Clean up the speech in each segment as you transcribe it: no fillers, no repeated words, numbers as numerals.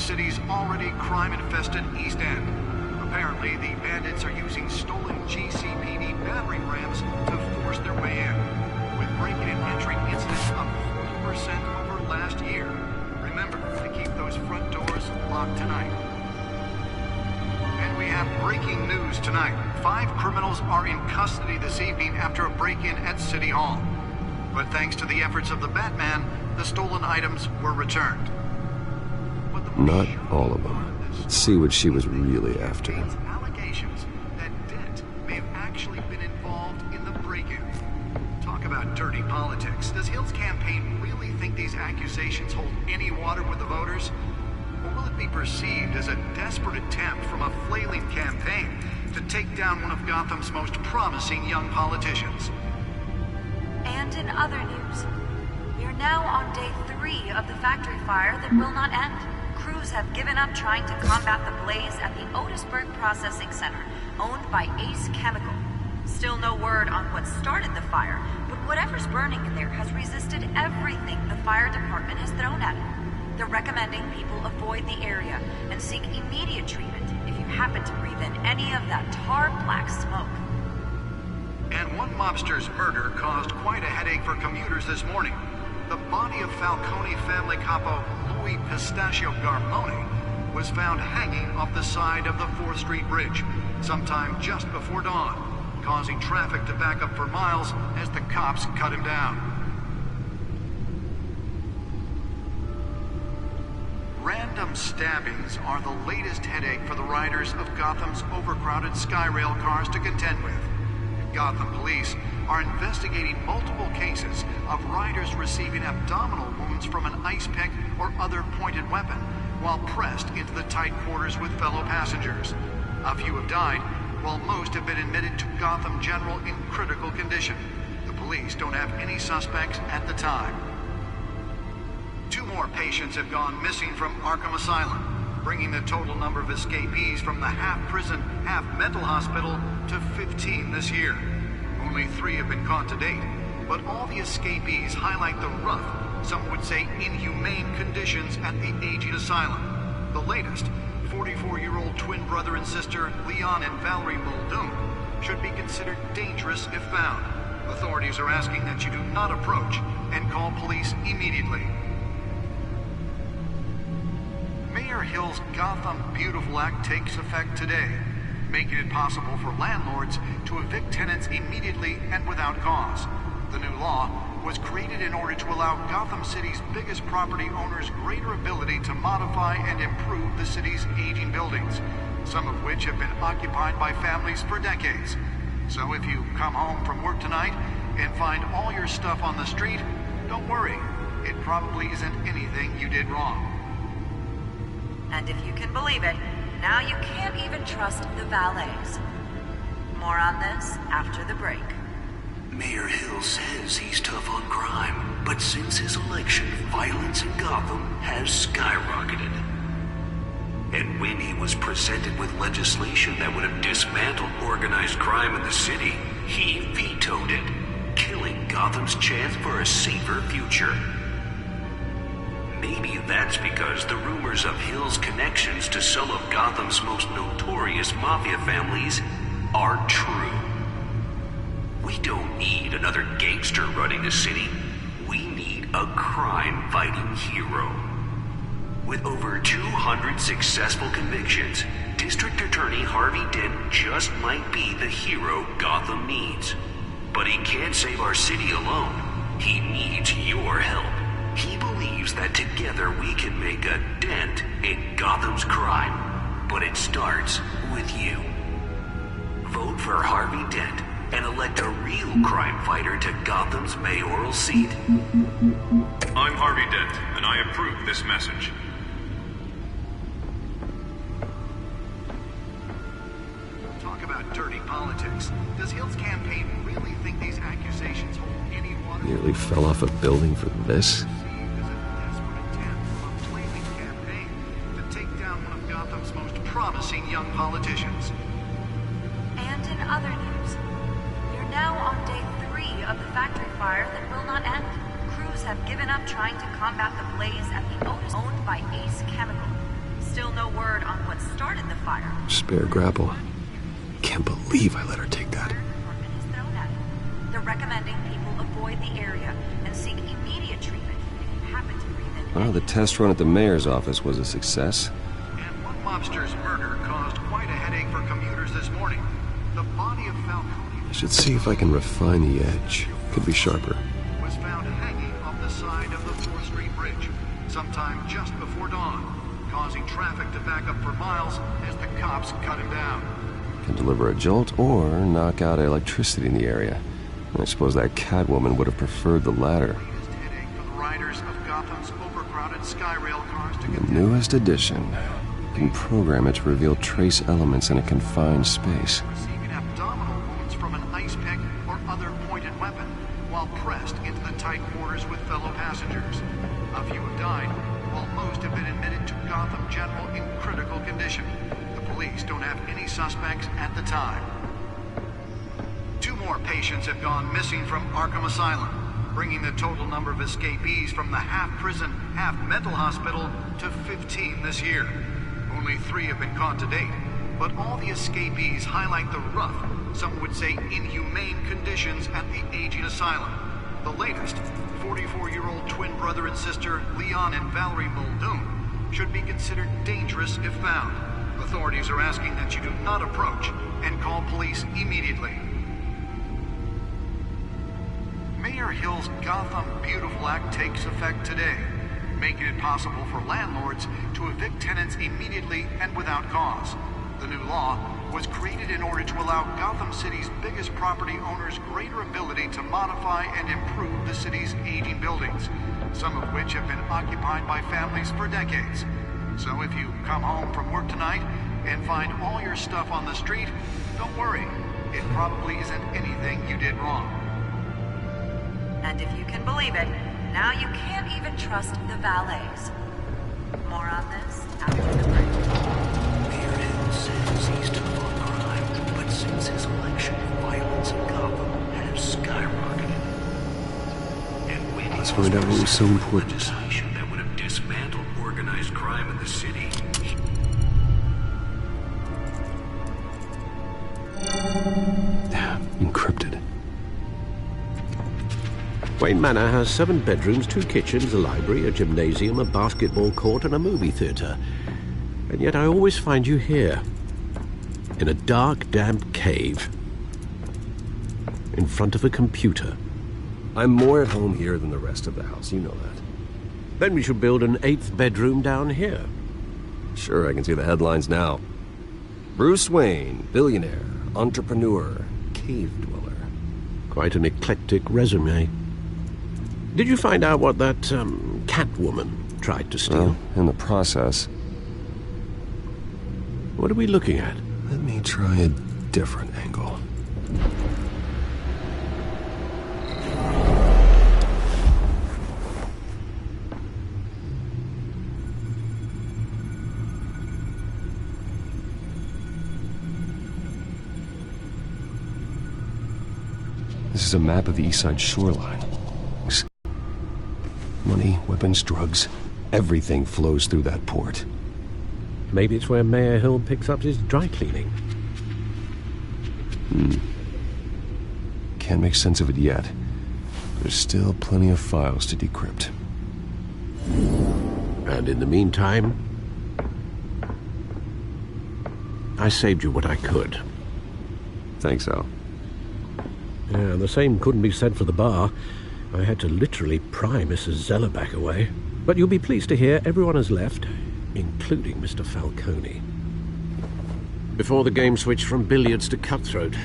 city's already crime-infested East End. Apparently, the bandits are using stolen GCPD battering rams to force their way in, with breaking and entering incidents up 40% over last year. Remember to keep those front doors locked tonight. And we have breaking news tonight. 5 criminals are in custody this evening after a break-in at City Hall. But thanks to the efforts of the Batman, the stolen items were returned. Not all of them. Let's see what she was really after. Allegations that Dent may have actually been involved in the break-in. Talk about dirty politics. Does Hill's campaign really think these accusations hold any water with the voters? Or will it be perceived as a desperate attempt from a flailing campaign to take down one of Gotham's most promising young politicians? And in other news, we are now on day 3 of the factory fire that will not end. Crews have given up trying to combat the blaze at the Otisburg Processing Center, owned by Ace Chemical. Still no word on what started the fire, but whatever's burning in there has resisted everything the fire department has thrown at it. They're recommending people avoid the area and seek immediate treatment if you happen to breathe in any of that tar black smoke. And one mobster's murder caused quite a headache for commuters this morning. The body of Falcone family capo Louis Pistachio Garmone was found hanging off the side of the 4th Street Bridge sometime just before dawn, causing traffic to back up for miles as the cops cut him down. Random stabbings are the latest headache for the riders of Gotham's overcrowded Skyrail cars to contend with. Gotham police are investigating multiple cases of riders receiving abdominal wounds from an ice pick or other pointed weapon while pressed into the tight quarters with fellow passengers. A few have died, while most have been admitted to Gotham General in critical condition. The police don't have any suspects at the time. 2 more patients have gone missing from Arkham Asylum, bringing the total number of escapees from the half-prison, half-mental hospital to 15 this year. Only 3 have been caught to date, but all the escapees highlight the rough, some would say inhumane conditions at the aging asylum. The latest, 44-year-old twin brother and sister Leon and Valerie Muldoon, should be considered dangerous if found. Authorities are asking that you do not approach and call police immediately. Mayor Hill's Gotham Beautiful Act takes effect today, making it possible for landlords to evict tenants immediately and without cause. The new law was created in order to allow Gotham City's biggest property owners greater ability to modify and improve the city's aging buildings, some of which have been occupied by families for decades. So if you come home from work tonight and find all your stuff on the street, don't worry. It probably isn't anything you did wrong. And if you can believe it, now you can't even trust the valets. More on this after the break. Mayor Hill says he's tough on crime, but since his election, violence in Gotham has skyrocketed. And when he was presented with legislation that would have dismantled organized crime in the city, he vetoed it, killing Gotham's chance for a safer future. Maybe that's because the rumors of Hill's connections to some of Gotham's most notorious mafia families are true. We don't need another gangster running the city. We need a crime-fighting hero. With over 200 successful convictions, District Attorney Harvey Dent just might be the hero Gotham needs. But he can't save our city alone. He needs your help. He believes that together we can make a dent in Gotham's crime. But it starts with you. Vote for Harvey Dent and elect a real crime fighter to Gotham's mayoral seat. I'm Harvey Dent, and I approve this message. Talk about dirty politics. Does Hill's campaign really think these accusations hold any water? Nearly fell off a building for this. Promising young politicians. And in other news, we're now on day 3 of the factory fire that will not end. Crews have given up trying to combat the blaze at the Otis, owned by Ace Chemical. fire. Spare grapple. Can't believe I let her take that. They're recommending people avoid the area and seek immediate treatment if you happen to breathe in. Well, the test run at the mayor's office was a success. And one mobster's murder caused quite a headache for commuters this morning. The body of Falcone I should see if I can refine the edge. Could be sharper. was found hanging off the side of the 4th Street Bridge sometime just before dawn, causing traffic to back up for miles as the cops cut him down. Can deliver a jolt or knock out electricity in the area. I suppose that Catwoman would have preferred the latter. Latest headache for the riders of Gotham's overcrowded Skyrail cars to The contend newest addition. Can program it to reveal trace elements in a confined space. receiving abdominal wounds from an ice pick or other pointed weapon while pressed into the tight quarters with fellow passengers. A few have died, while most have been admitted to Gotham General in critical condition. The police don't have any suspects at the time. 2 more patients have gone missing from Arkham Asylum, bringing the total number of escapees from the half-prison, half-mental hospital to 15 this year. Only 3 have been caught to date, but all the escapees highlight the rough, some would say inhumane conditions at the aging asylum. The latest, 44-year-old twin brother and sister Leon and Valerie Muldoon, should be considered dangerous if found. Authorities are asking that you do not approach and call police immediately. Mayor Hill's Gotham Beautiful Act takes effect today, making it possible for landlords to evict tenants immediately and without cause. The new law was created in order to allow Gotham City's biggest property owners greater ability to modify and improve the city's aging buildings, some of which have been occupied by families for decades. So if you come home from work tonight and find all your stuff on the street, don't worry. It probably isn't anything you did wrong. And if you can believe it, now you can't even trust the valets. More on this after the break. Mayor Hill says he's tough on crime, but since his election, violence in Gotham has skyrocketed. And when Let's find out what was so important. legislation that would have dismantled organized crime in the city. Encrypted. Wayne Manor has 7 bedrooms, 2 kitchens, a library, a gymnasium, a basketball court, and a movie theater. And yet I always find you here, in a dark, damp cave, in front of a computer. I'm more at home here than the rest of the house, you know that. Then we should build an 8th bedroom down here. Sure, I can see the headlines now. Bruce Wayne, billionaire, entrepreneur, cave dweller. Quite an eclectic resume. Did you find out what that, Catwoman tried to steal? Well, in the process, What are we looking at? let me try a different angle. This is a map of the East Side shoreline. Money, weapons, drugs, everything flows through that port. Maybe it's where Mayor Hill picks up his dry cleaning. Can't make sense of it yet. There's still plenty of files to decrypt. And in the meantime, I saved you what I could. Thanks, Al. Yeah, the same couldn't be said for the bar. I had to literally pry Mrs. Zellerback away. But you'll be pleased to hear everyone has left, including Mr. Falcone. Before the game switched from billiards to cutthroat.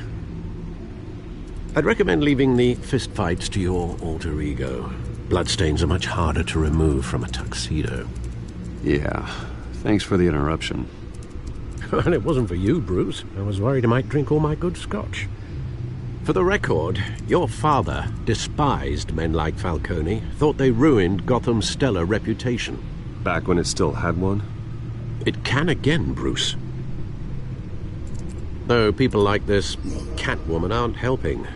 I'd recommend leaving the fistfights to your alter ego. Bloodstains are much harder to remove from a tuxedo. Yeah, thanks for the interruption. And it wasn't for you, Bruce. I was worried I might drink all my good scotch. For the record, your father despised men like Falcone, thought they ruined Gotham's stellar reputation. Back when it still had one? It can again, Bruce. Though people like this Catwoman aren't helping.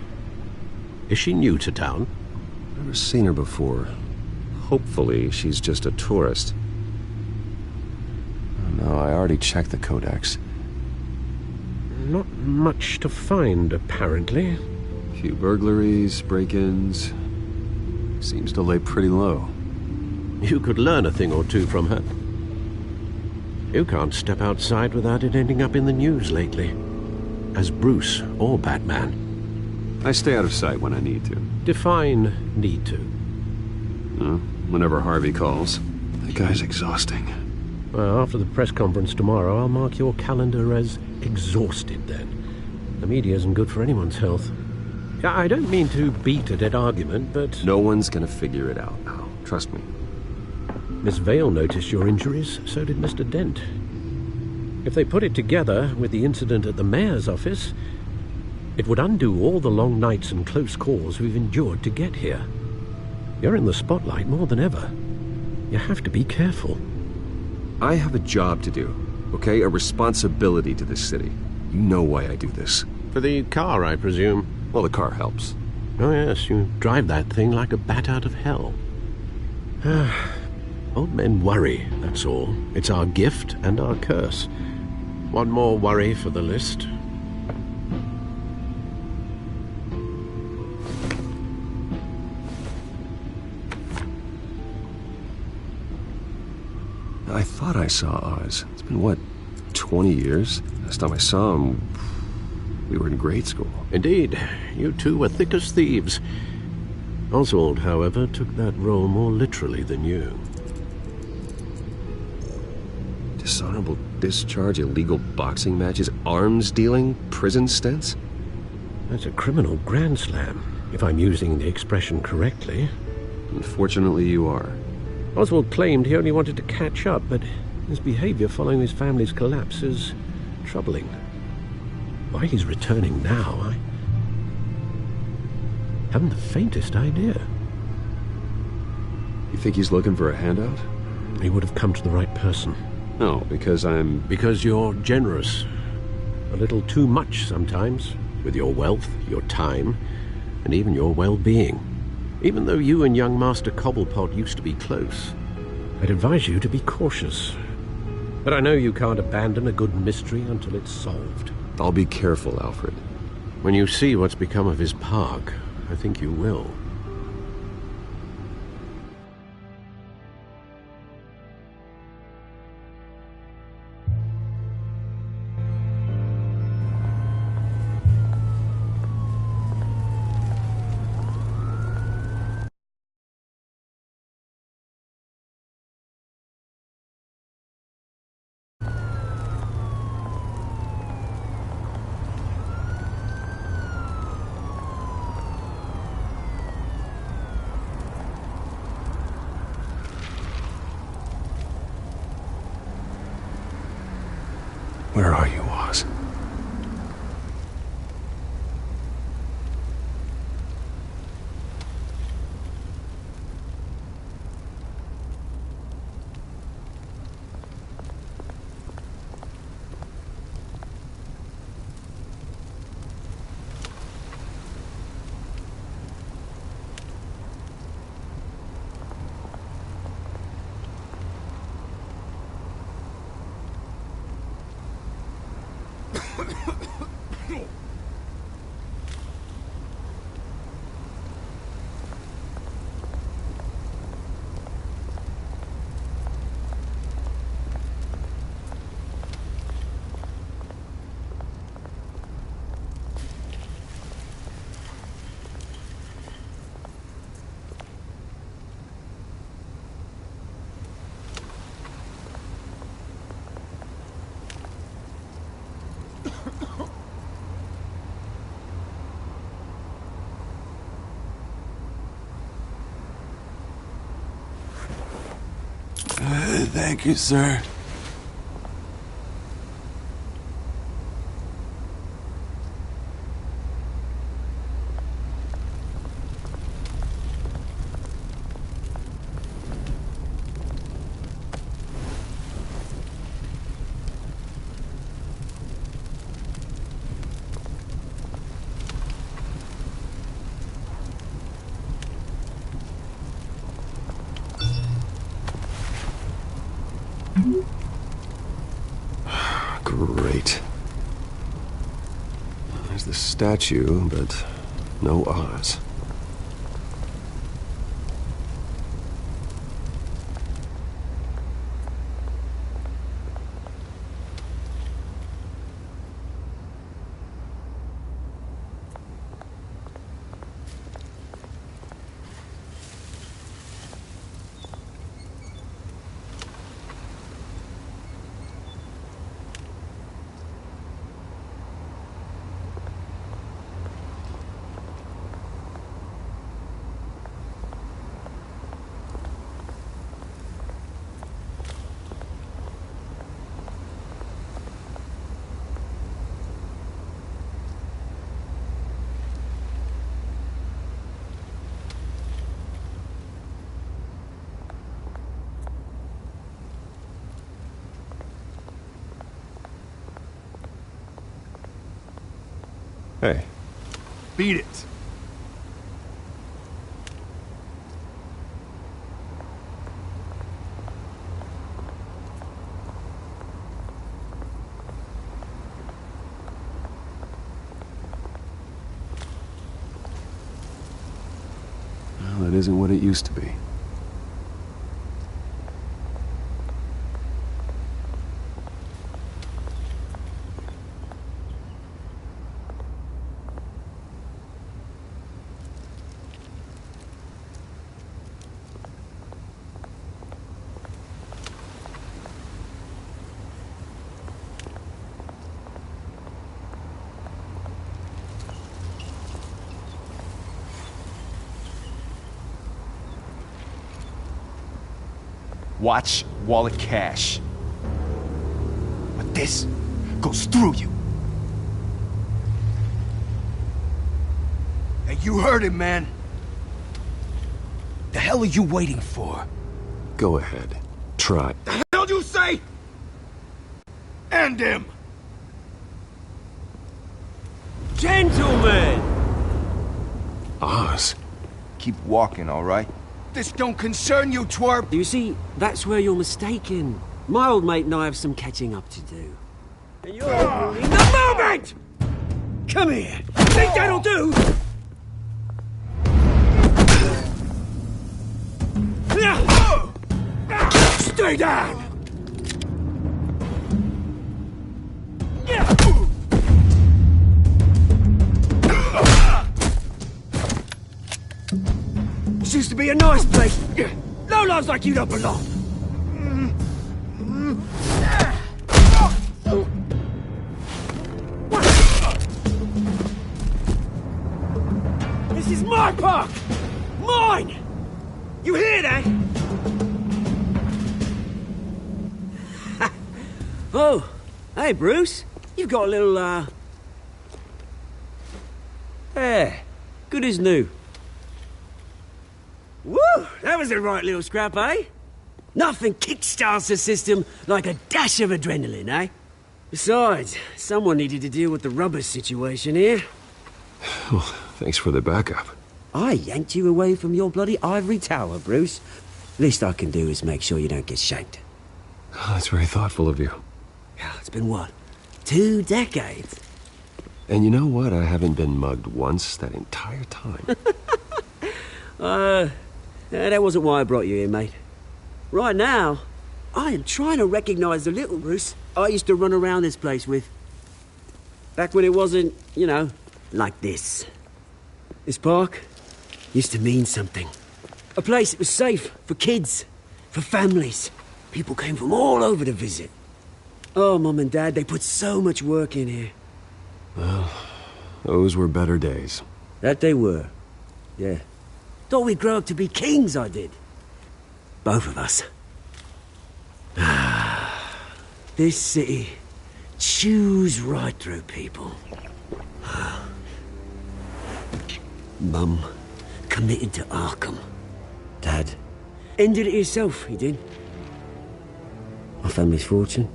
Is she new to town? Never seen her before. Hopefully, she's just a tourist. Oh, no, I already checked the codex. Not much to find, apparently. Few burglaries, break-ins. Seems to lay pretty low. You could learn a thing or two from her. You can't step outside without it ending up in the news lately. As Bruce or Batman. I stay out of sight when I need to. Define need to. Whenever Harvey calls. That guy's exhausting. Well, after the press conference tomorrow, I'll mark your calendar as exhausted then. The media isn't good for anyone's health. I don't mean to beat a dead argument, but... No one's gonna figure it out now. Trust me. Miss Vale noticed your injuries, so did Mr. Dent. If they put it together with the incident at the mayor's office, it would undo all the long nights and close calls we've endured to get here. You're in the spotlight more than ever. You have to be careful. I have a job to do, okay? A responsibility to this city. You know why I do this. For the car, I presume. Well, the car helps. Oh yes, you drive that thing like a bat out of hell. Old men worry, that's all. It's our gift and our curse. One more worry for the list. I thought I saw Oz. It's been, what, 20 years? Last time I saw him, we were in grade school. Indeed. You two were thick as thieves. Oswald, however, took that role more literally than you. Dishonorable discharge, illegal boxing matches, arms dealing, prison stints? That's a criminal grand slam, if I'm using the expression correctly. Unfortunately, you are. Oswald claimed he only wanted to catch up, but his behavior following his family's collapse is troubling. Why he's returning now, I haven't the faintest idea. You think he's looking for a handout? He would have come to the right person. No, because I'm... Because you're generous. A little too much sometimes, with your wealth, your time, and even your well-being. Even though you and young Master Cobblepot used to be close, I'd advise you to be cautious. But I know you can't abandon a good mystery until it's solved. I'll be careful, Alfred. When you see what's become of his park, I think you will. Where are you, Oz? Thank you, sir. Great. There's the statue, but no Oz. Hey. Beat it. Well, it isn't what it used to be. Watch wallet cash. But this goes through you. Hey, you heard him, man. The hell are you waiting for? Go ahead. Try. The hell you say? End him! Gentlemen! Oz. Keep walking, all right? This don't concern you, twerp! You see, that's where you're mistaken. My old mate and I have some catching up to do. And you're ruining the moment! Come here! Think that'll do? Stay down! This used to be a nice place. No lives like you don't belong. This is my park! Mine! You hear that? Oh, hey Bruce. You've got a little, Yeah, good as new. Woo! That was a right little scrap, eh? Nothing kickstarts the system like a dash of adrenaline, eh? Besides, someone needed to deal with the rubber situation here. Well, thanks for the backup. I yanked you away from your bloody ivory tower, Bruce. Least I can do is make sure you don't get shanked. Oh, that's very thoughtful of you. It's been what? 2 decades? And you know what? I haven't been mugged once that entire time. That wasn't why I brought you here, mate. Right now, I am trying to recognize the little Bruce I used to run around this place with. Back when it wasn't, you know, like this. This park used to mean something. A place that was safe for kids, for families. People came from all over to visit. Oh, Mum and Dad, they put so much work in here. Well, those were better days. That they were, yeah. Thought we'd grow up to be kings, I did. Both of us. This city chews right through people. Mum committed to Arkham. Dad ended it himself, he did. My family's fortune,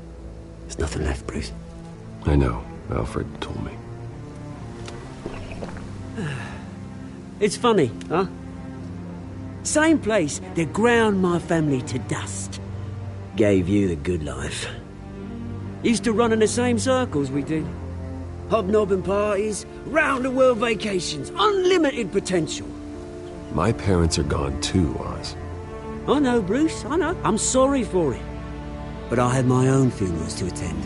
there's nothing left, Bruce. I know. Alfred told me. It's funny, huh? Same place that ground my family to dust. Gave you the good life. Used to run in the same circles we did. Hobnobbing parties, round-the-world vacations, unlimited potential. My parents are gone too, Oz. I know, Bruce, I know. I'm sorry for it. But I had my own funerals to attend.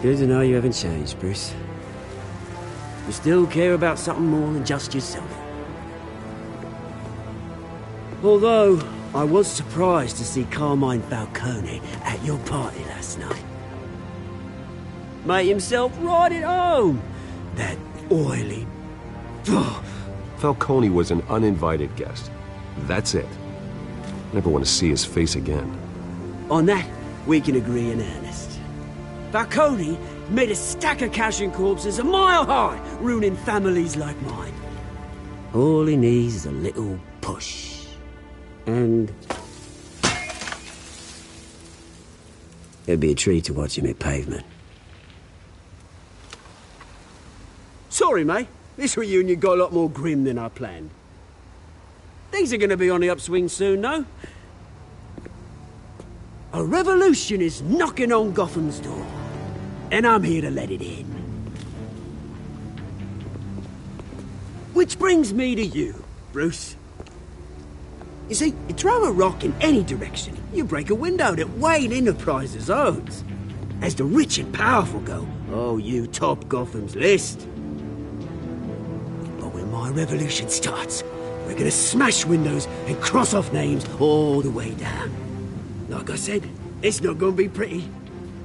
Good to know you haven't changed, Bruce. You still care about something more than just yourself. Although, I was surprised to see Carmine Falcone at your party last night. Made himself right at home. That oily... Falcone was an uninvited guest. That's it. Never want to see his face again. On that, we can agree in earnest. Falcone made a stack of cash and corpses a mile high, ruining families like mine. All he needs is a little push. And... it'd be a treat to watch him hit pavement. Sorry, mate. This reunion got a lot more grim than I planned. Things are going to be on the upswing soon, no? A revolution is knocking on Gotham's door. And I'm here to let it in. Which brings me to you, Bruce. You see, you throw a rock in any direction, you break a window that Wayne Enterprises owns. As the rich and powerful go, oh, you top Gotham's list. But when my revolution starts, we're gonna smash windows and cross off names all the way down. Like I said, it's not gonna be pretty.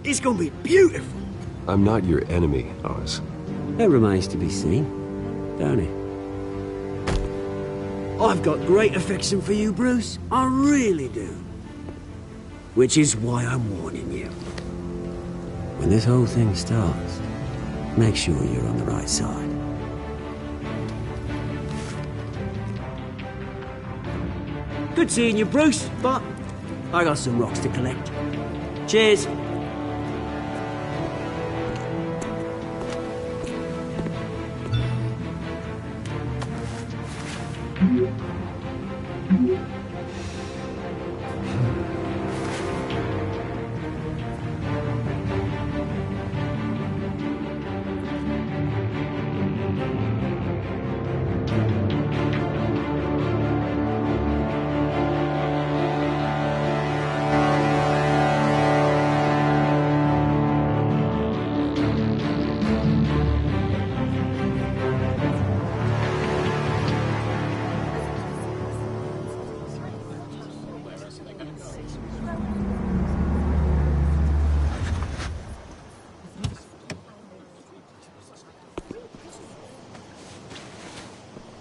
It's gonna be beautiful. I'm not your enemy, Oz. That remains to be seen, don't it? I've got great affection for you, Bruce. I really do. Which is why I'm warning you. When this whole thing starts, make sure you're on the right side. Good seeing you, Bruce, but I got some rocks to collect. Cheers.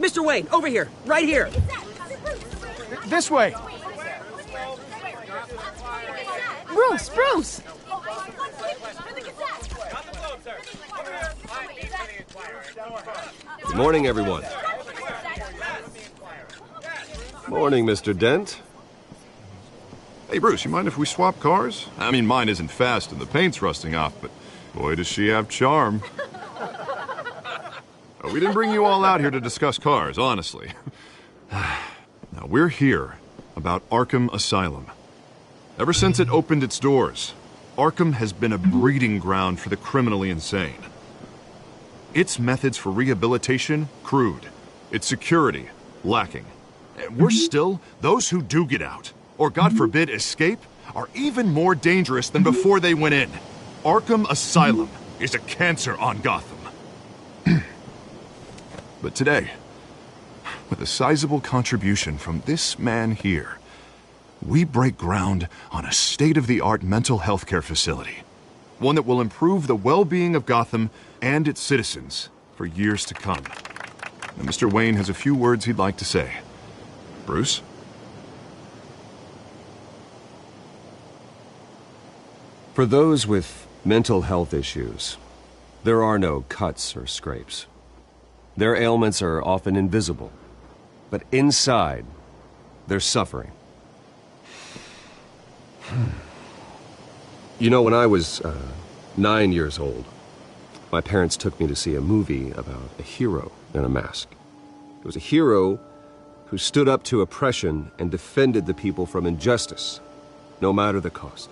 Mr. Wayne, over here, right here. This way. Bruce! Good morning, everyone. Morning, Mr. Dent. Hey, Bruce, you mind if we swap cars? I mean, mine isn't fast and the paint's rusting off, but boy, does she have charm. We didn't bring you all out here to discuss cars, honestly. Now, we're here about Arkham Asylum. Ever since it opened its doors, Arkham has been a breeding ground for the criminally insane. Its methods for rehabilitation, crude. Its security, lacking. And worse still, those who do get out, or God forbid, escape, are even more dangerous than before they went in. Arkham Asylum is a cancer on Gotham. But today, with a sizable contribution from this man here, we break ground on a state-of-the-art mental health care facility. One that will improve the well-being of Gotham and its citizens for years to come. Now, Mr. Wayne has a few words he'd like to say. Bruce? For those with mental health issues, there are no cuts or scrapes. Their ailments are often invisible, but inside, they're suffering. You know, when I was 9 years old, my parents took me to see a movie about a hero in a mask. It was a hero who stood up to oppression and defended the people from injustice, no matter the cost.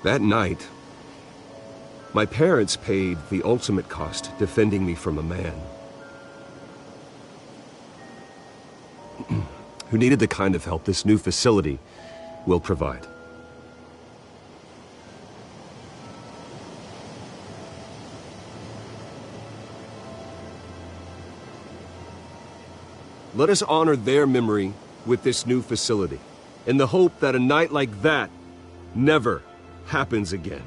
That night, My parents paid the ultimate cost defending me from a man who needed the kind of help this new facility will provide. Let us honor their memory with this new facility, in the hope that a night like that never happens again.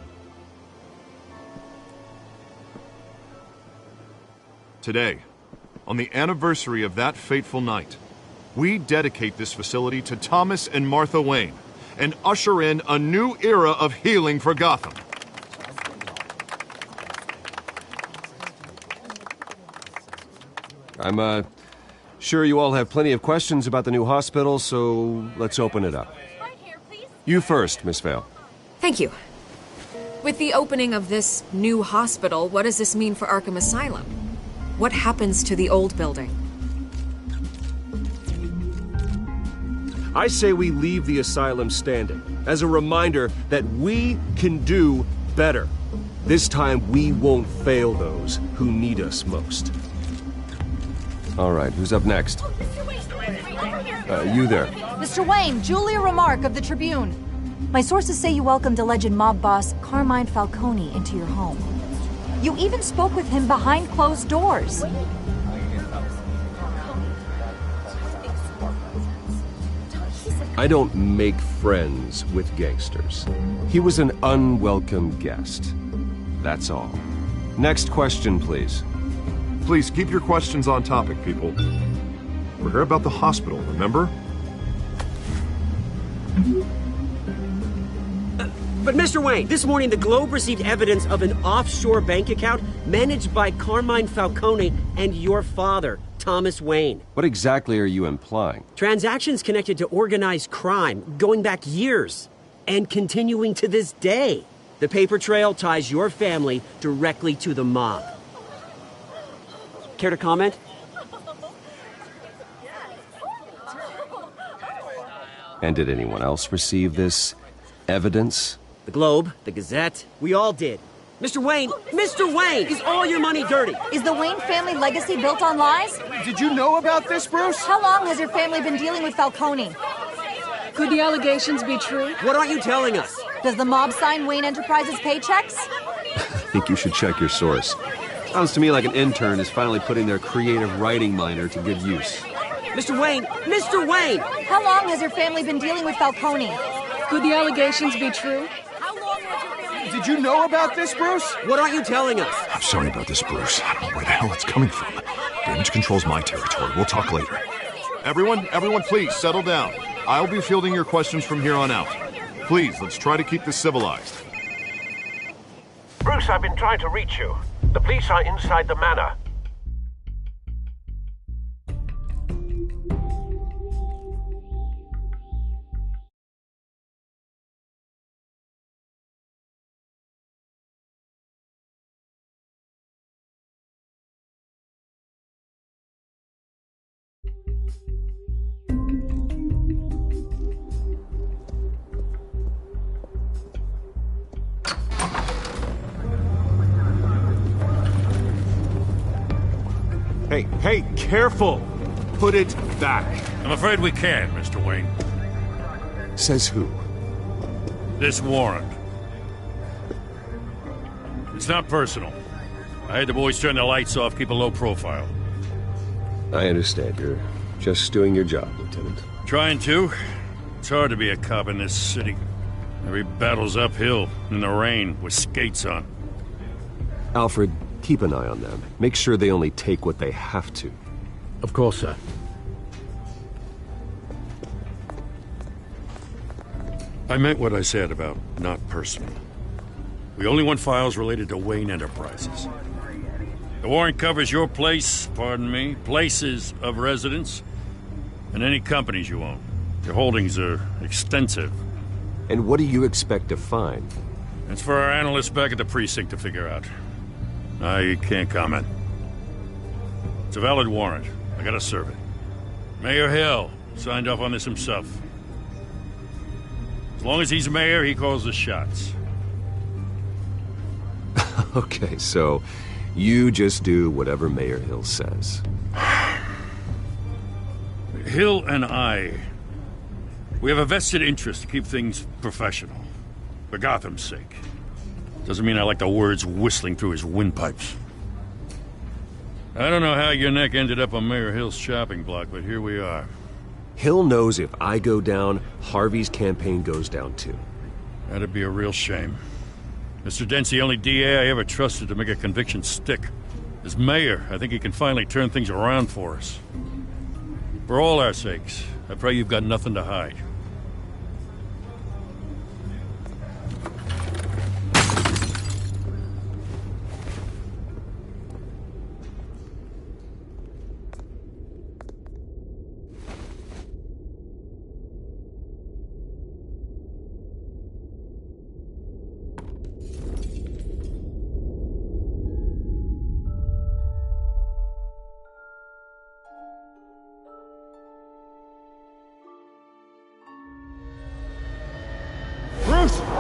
Today, on the anniversary of that fateful night, we dedicate this facility to Thomas and Martha Wayne and usher in a new era of healing for Gotham. I'm, sure you all have plenty of questions about the new hospital, so let's open it up. You first, Miss Vale. Thank you. With the opening of this new hospital, what does this mean for Arkham Asylum? What happens to the old building? I say we leave the asylum standing, as a reminder that we can do better. This time we won't fail those who need us most. All right, who's up next? You there. Mr. Wayne, Julia Remark of the Tribune. My sources say you welcomed alleged mob boss Carmine Falcone into your home. You even spoke with him behind closed doors. I don't make friends with gangsters. He was an unwelcome guest. That's all. Next question, please. Please keep your questions on topic, people. We're here about the hospital, remember? But Mr. Wayne, this morning the Globe received evidence of an offshore bank account managed by Carmine Falcone and your father, Thomas Wayne. What exactly are you implying? Transactions connected to organized crime going back years and continuing to this day. The paper trail ties your family directly to the mob. Care to comment? And did anyone else receive this evidence? The Globe, the Gazette, we all did. Mr. Wayne, is all your money dirty? Is the Wayne family legacy built on lies? Did you know about this, Bruce? How long has your family been dealing with Falcone? Could the allegations be true? What aren't you telling us? Does the mob sign Wayne Enterprises paychecks? I think you should check your source. Sounds to me like an intern is finally putting their creative writing minor to good use. Mr. Wayne! How long has your family been dealing with Falcone? Could the allegations be true? Did you know about this, Bruce? What aren't you telling us? I'm sorry about this, Bruce. I don't know where the hell it's coming from. Damage control's my territory. We'll talk later. Everyone, please, settle down. I'll be fielding your questions from here on out. Please, let's try to keep this civilized. Bruce, I've been trying to reach you. The police are inside the manor. Hey, careful! Put it back. I'm afraid we can't, Mr. Wayne. Says who? This warrant. It's not personal. I had the boys turn the lights off, keep a low profile. I understand. You're just doing your job, Lieutenant. Trying to. It's hard to be a cop in this city. Every battle's uphill, in the rain, with skates on. Alfred, keep an eye on them. Make sure they only take what they have to. Of course, sir. I meant what I said about not personal. We only want files related to Wayne Enterprises. The warrant covers your place, pardon me, places of residence, and any companies you own. Your holdings are extensive. And what do you expect to find? That's for our analysts back at the precinct to figure out. I can't comment. It's a valid warrant. I gotta serve it. Mayor Hill signed off on this himself. As long as he's mayor, he calls the shots. Okay, so you just do whatever Mayor Hill says. Hill and we have a vested interest to keep things professional. For Gotham's sake. Doesn't mean I like the words whistling through his windpipes. I don't know how your neck ended up on Mayor Hill's shopping block, but here we are. Hill knows if I go down, Harvey's campaign goes down too. That'd be a real shame. Mr. Dent's the only DA I ever trusted to make a conviction stick. As mayor, I think he can finally turn things around for us. For all our sakes, I pray you've got nothing to hide.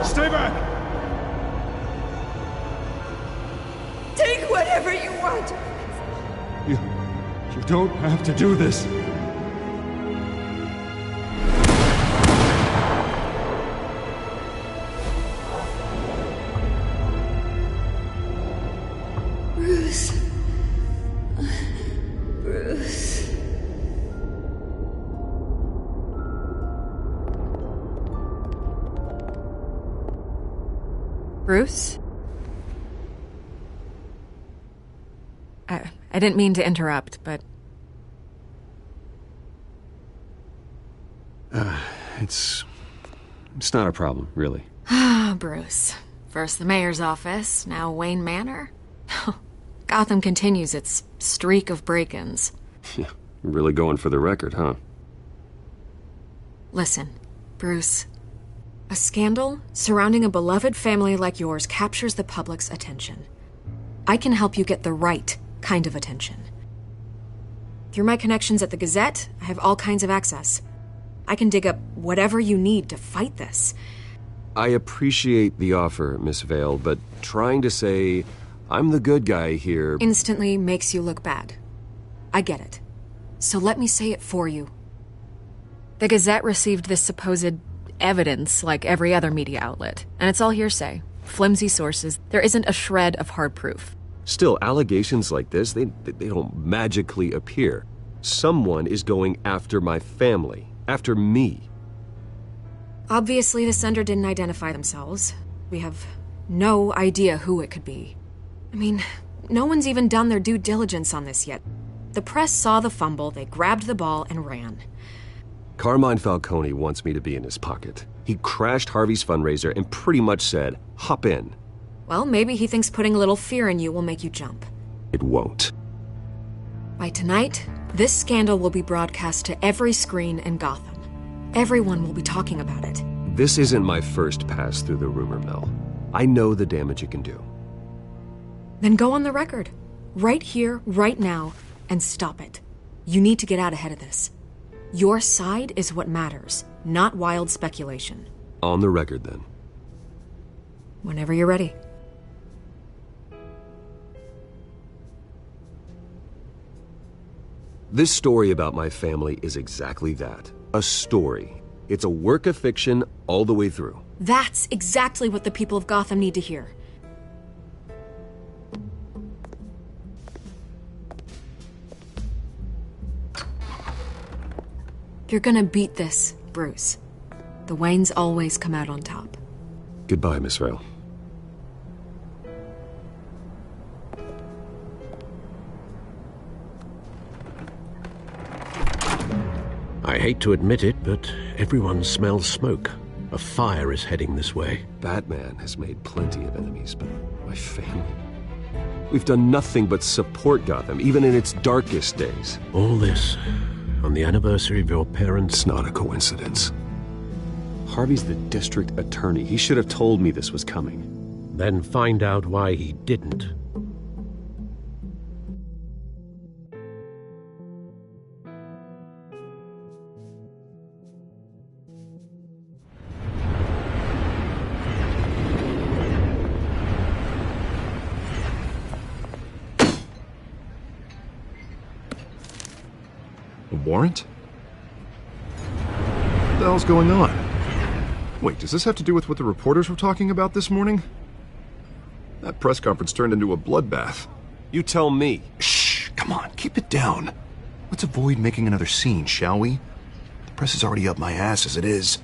Stay back! Take whatever you want! You don't have to do this. Bruce. Bruce. Bruce? I didn't mean to interrupt, but... It's not a problem, really. Ah, Bruce. First the mayor's office, now Wayne Manor. Gotham continues its streak of break-ins. Yeah, you're really going for the record, huh? Listen, Bruce. A scandal surrounding a beloved family like yours captures the public's attention. I can help you get the right kind of attention. Through my connections at the Gazette, I have all kinds of access. I can dig up whatever you need to fight this. I appreciate the offer, Miss Vale, but trying to say I'm the good guy here instantly makes you look bad. I get it. So let me say it for you. The Gazette received this supposed evidence like every other media outlet, and it's all hearsay. Flimsy sources. There isn't a shred of hard proof. Still, allegations like this, they don't magically appear. Someone is going after my family, after me. Obviously, the sender didn't identify themselves. We have no idea who it could be. I mean, no one's even done their due diligence on this yet. The press saw the fumble, they grabbed the ball and ran. Carmine Falcone wants me to be in his pocket. He crashed Harvey's fundraiser and pretty much said, hop in. Well, maybe he thinks putting a little fear in you will make you jump. It won't. By tonight, this scandal will be broadcast to every screen in Gotham. Everyone will be talking about it. This isn't my first pass through the rumor mill. I know the damage it can do. Then go on the record. Right here, right now, and stop it. You need to get out ahead of this. Your side is what matters, not wild speculation. On the record, then. Whenever you're ready. This story about my family is exactly that. A story. It's a work of fiction all the way through. That's exactly what the people of Gotham need to hear. You're gonna beat this, Bruce. The Waynes always come out on top. Goodbye, Miss Vale. I hate to admit it, but everyone smells smoke. A fire is heading this way. Batman has made plenty of enemies, but my family... We've done nothing but support Gotham, even in its darkest days. All this on the anniversary of your parents'... It's not a coincidence. Harvey's the district attorney. He should have told me this was coming. Then find out why he didn't. warrant? What the hell's going on? Wait, does this have to do with what the reporters were talking about this morning? That press conference turned into a bloodbath. You tell me. Shh, come on, keep it down. Let's avoid making another scene, shall we? The press is already up my ass as it is.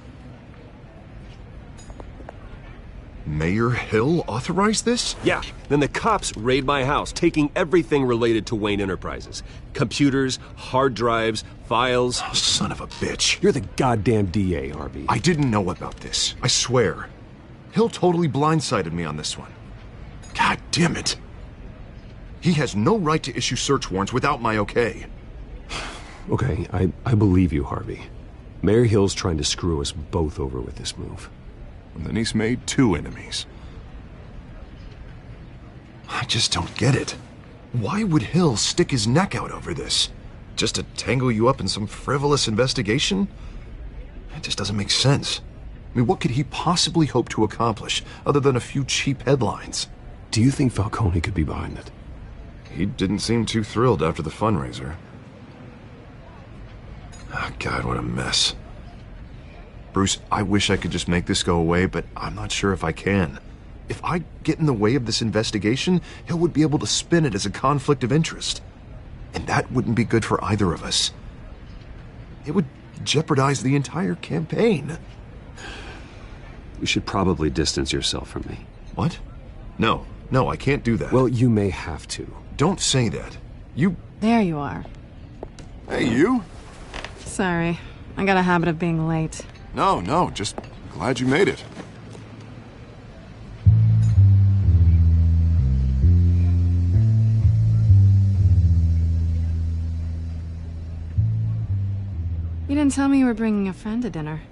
Mayor Hill authorized this? Yeah, then the cops raid my house, taking everything related to Wayne Enterprises. Computers, hard drives, files. Oh, son of a bitch. You're the goddamn DA, Harvey. I didn't know about this, I swear. Hill totally blindsided me on this one. God damn it. He has no right to issue search warrants without my okay. Okay, I believe you, Harvey. Mayor Hill's trying to screw us both over with this move. And then he's made 2 enemies. I just don't get it. Why would Hill stick his neck out over this? Just to tangle you up in some frivolous investigation? It just doesn't make sense. I mean, what could he possibly hope to accomplish other than a few cheap headlines? Do you think Falcone could be behind it? He didn't seem too thrilled after the fundraiser. Oh, God, what a mess. Bruce, I wish I could just make this go away, but I'm not sure if I can. If I get in the way of this investigation, Hill would be able to spin it as a conflict of interest. And that wouldn't be good for either of us. It would jeopardize the entire campaign. You should probably distance yourself from me. What? No, I can't do that. Well, you may have to. Don't say that. You... There you are. Hey, you? Sorry. I got a habit of being late. No, just glad you made it. You didn't tell me you were bringing a friend to dinner.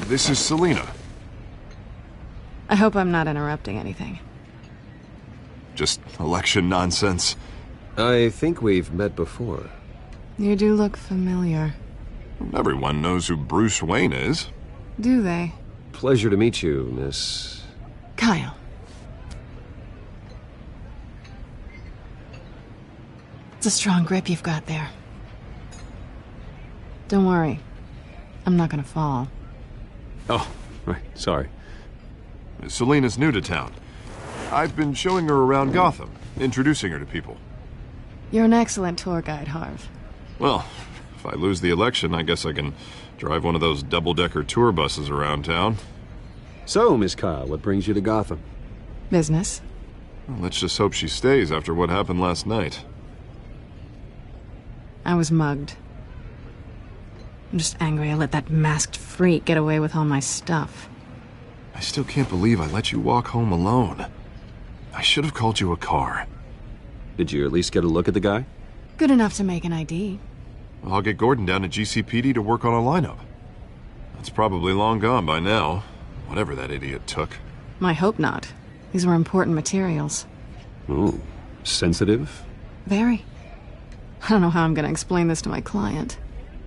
This is Selena. I hope I'm not interrupting anything. Just election nonsense. I think we've met before. You do look familiar. Everyone knows who Bruce Wayne is. Do they? Pleasure to meet you, Miss... Kyle. It's a strong grip you've got there. Don't worry. I'm not gonna fall. Oh, right, sorry. Selena's new to town. I've been showing her around Gotham, introducing her to people. You're an excellent tour guide, Harv. Well, if I lose the election, I guess I can drive one of those double-decker tour buses around town. So, Miss Kyle, what brings you to Gotham? Business. Well, let's just hope she stays after what happened last night. I was mugged. I'm just angry I let that masked freak get away with all my stuff. I still can't believe I let you walk home alone. I should have called you a car. Did you at least get a look at the guy? Good enough to make an ID. Well, I'll get Gordon down to GCPD to work on a lineup. That's probably long gone by now, whatever that idiot took. I hope not. These were important materials. Ooh, sensitive? Very. I don't know how I'm going to explain this to my client.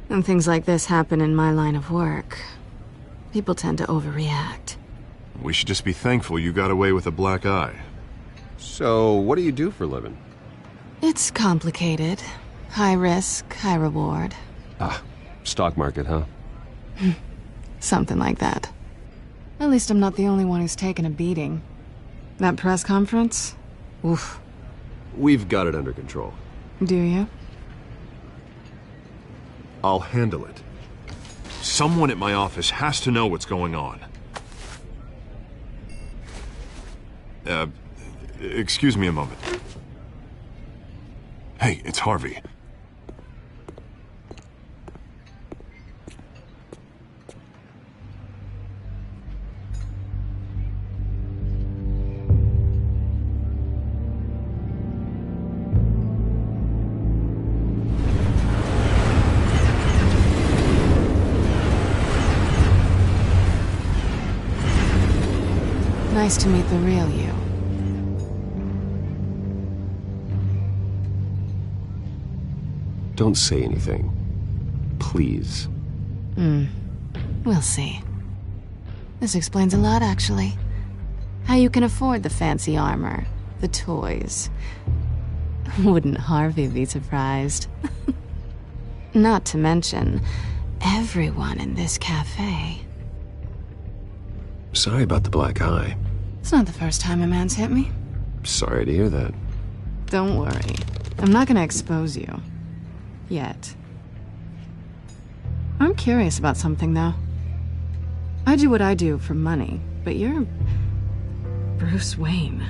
And things like this happen in my line of work. People tend to overreact. We should just be thankful you got away with a black eye. So, what do you do for a living? It's complicated. High risk, high reward. Ah, stock market, huh? Something like that. At least I'm not the only one who's taken a beating. That press conference? Oof. We've got it under control. Do you? I'll handle it. Someone at my office has to know what's going on. Excuse me a moment. Hey, it's Harvey. Nice to meet the real you. Don't say anything. Please. We'll see. This explains a lot, actually. How you can afford the fancy armor, the toys. Wouldn't Harvey be surprised? Not to mention, everyone in this cafe. Sorry about the black eye. It's not the first time a man's hit me. Sorry to hear that. Don't worry. I'm not gonna expose you. Yet. I'm curious about something, though. I do what I do for money, but you're... Bruce Wayne.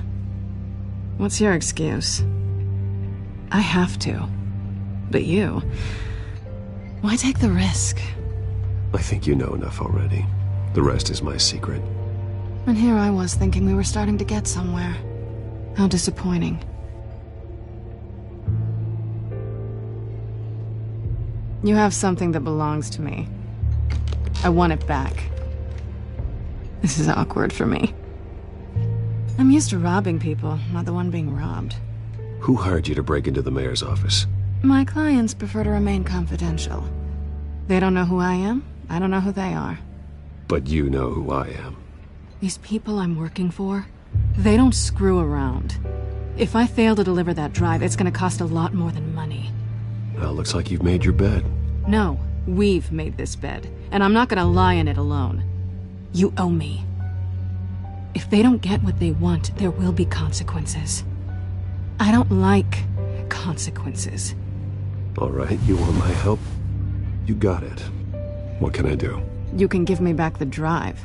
What's your excuse? I have to. But you... Why take the risk? I think you know enough already. The rest is my secret. And here I was thinking we were starting to get somewhere. How disappointing. You have something that belongs to me. I want it back. This is awkward for me. I'm used to robbing people, not the one being robbed. Who hired you to break into the mayor's office? My clients prefer to remain confidential. They don't know who I am, I don't know who they are. But you know who I am. These people I'm working for, they don't screw around. If I fail to deliver that drive, it's gonna cost a lot more than money. Well, looks like you've made your bed. No, we've made this bed, and I'm not gonna lie in it alone. You owe me. If they don't get what they want, there will be consequences. I don't like consequences. All right, you want my help? You got it. What can I do? You can give me back the drive.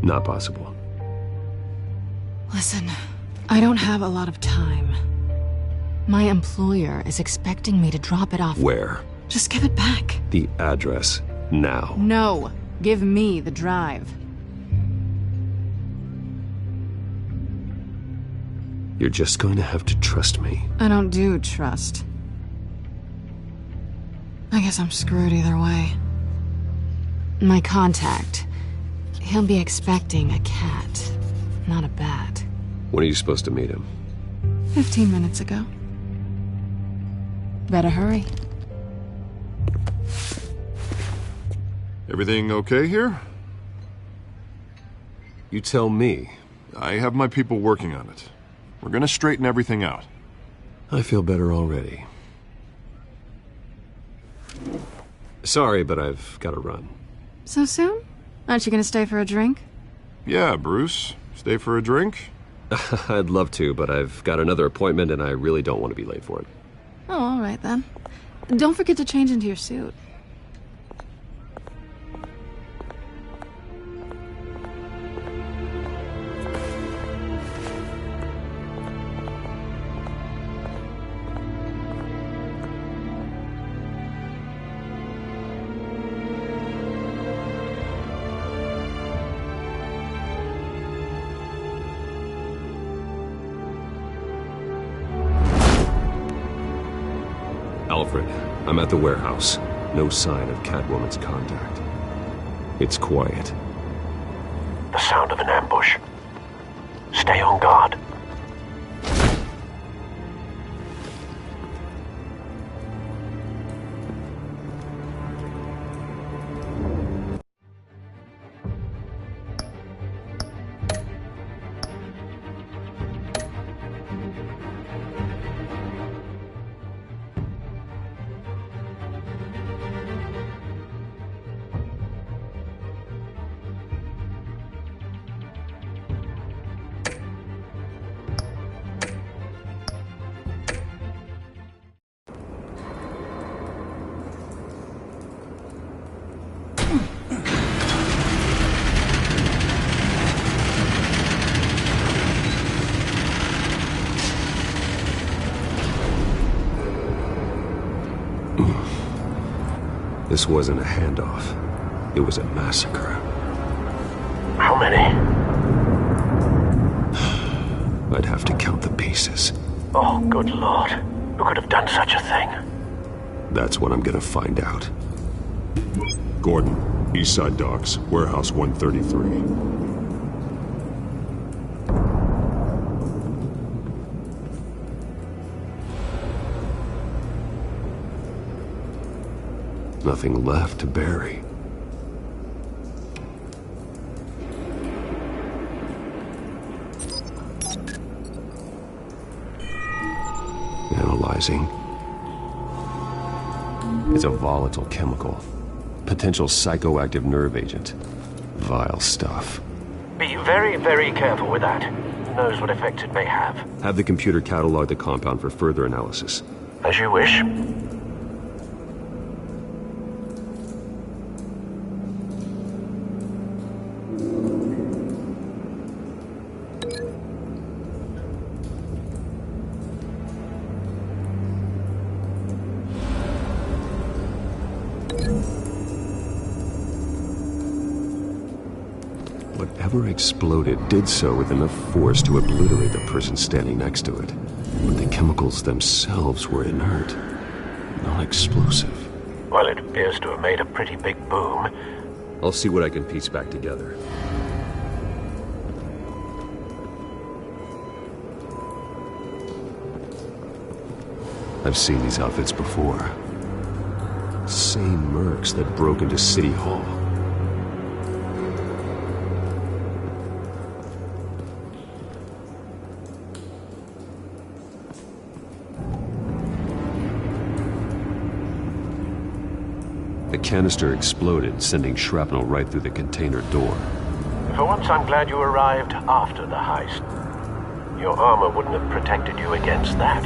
Not possible. Listen, I don't have a lot of time. My employer is expecting me to drop it off. Where? Just give it back. The address, now. No, give me the drive. You're just going to have to trust me. I don't do trust. I guess I'm screwed either way. My contact, he'll be expecting a cat, not a bat. When are you supposed to meet him? 15 minutes ago. Better hurry. Everything okay here? You tell me. I have my people working on it. We're gonna straighten everything out. I feel better already. Sorry, but I've got to run. So soon? Aren't you gonna stay for a drink? Yeah, Bruce. Stay for a drink? I'd love to, but I've got another appointment and I really don't want to be late for it. Oh, all right then. Don't forget to change into your suit. Alfred, I'm at the warehouse. No sign of Catwoman's contact. It's quiet. The sound of an ambush. Stay on guard. This wasn't a handoff. It was a massacre. How many? I'd have to count the pieces. Oh, good lord. Who could have done such a thing? That's what I'm gonna find out. Gordon, Eastside Docks, Warehouse 133. Nothing left to bury. Analyzing. It's a volatile chemical. Potential psychoactive nerve agent. Vile stuff. Be very, very careful with that. Who knows what effects it may have. Have the computer catalog the compound for further analysis. As you wish. Whatever exploded did so with enough force to obliterate the person standing next to it. But the chemicals themselves were inert, not explosive. Well, it appears to have made a pretty big boom. I'll see what I can piece back together. I've seen these outfits before. Same mercs that broke into City Hall. The canister exploded, sending shrapnel right through the container door. For once, I'm glad you arrived after the heist. Your armor wouldn't have protected you against that.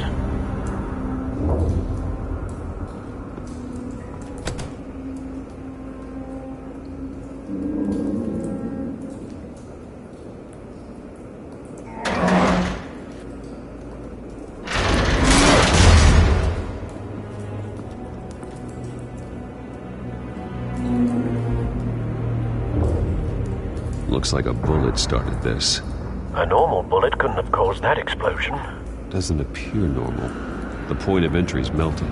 Looks like a bullet started this. A normal bullet couldn't have caused that explosion. Doesn't appear normal. The point of entry's melted.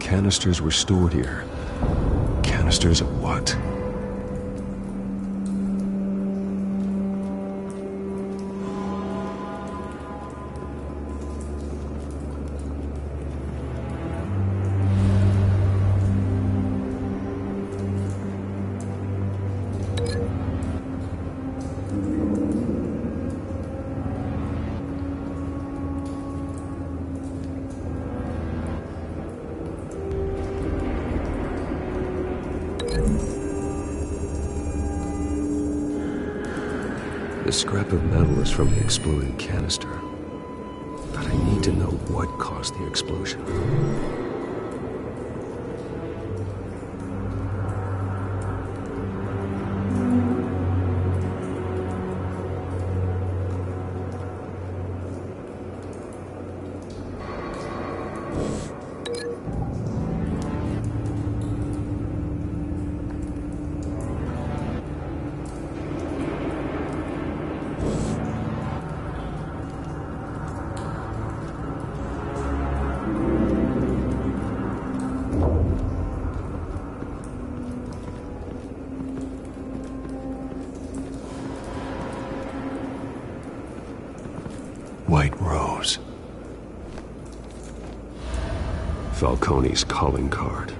Canisters were stored here. Canisters of what? The scrap of metal is from the exploding canister. But I need to know what caused the explosion. White Rose. Falcone's calling card.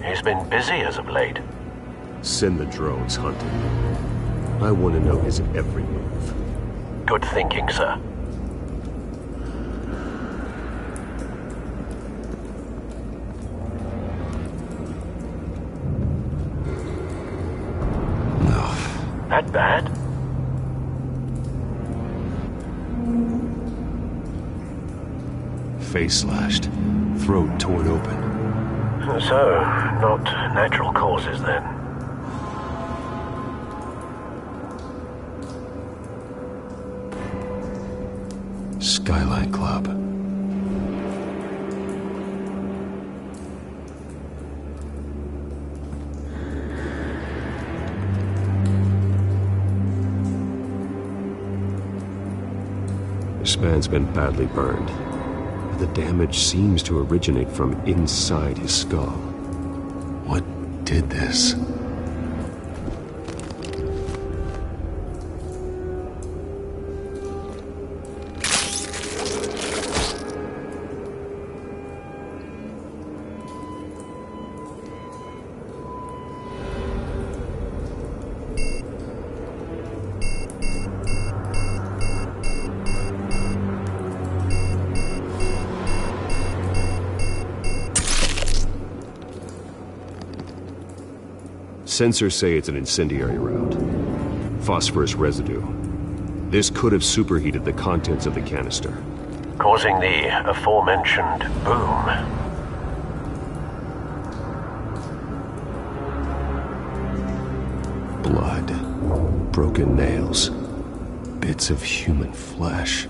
He's been busy as of late. Send the drones hunting. I want to know his every move. Good thinking, sir. No. That bad? Face slashed, throat torn open. So, not natural causes then. Skyline Club. This man's been badly burned. The damage seems to originate from inside his skull. What did this? Sensors say it's an incendiary round. Phosphorus residue. This could have superheated the contents of the canister, causing the aforementioned boom. Blood, broken nails, bits of human flesh.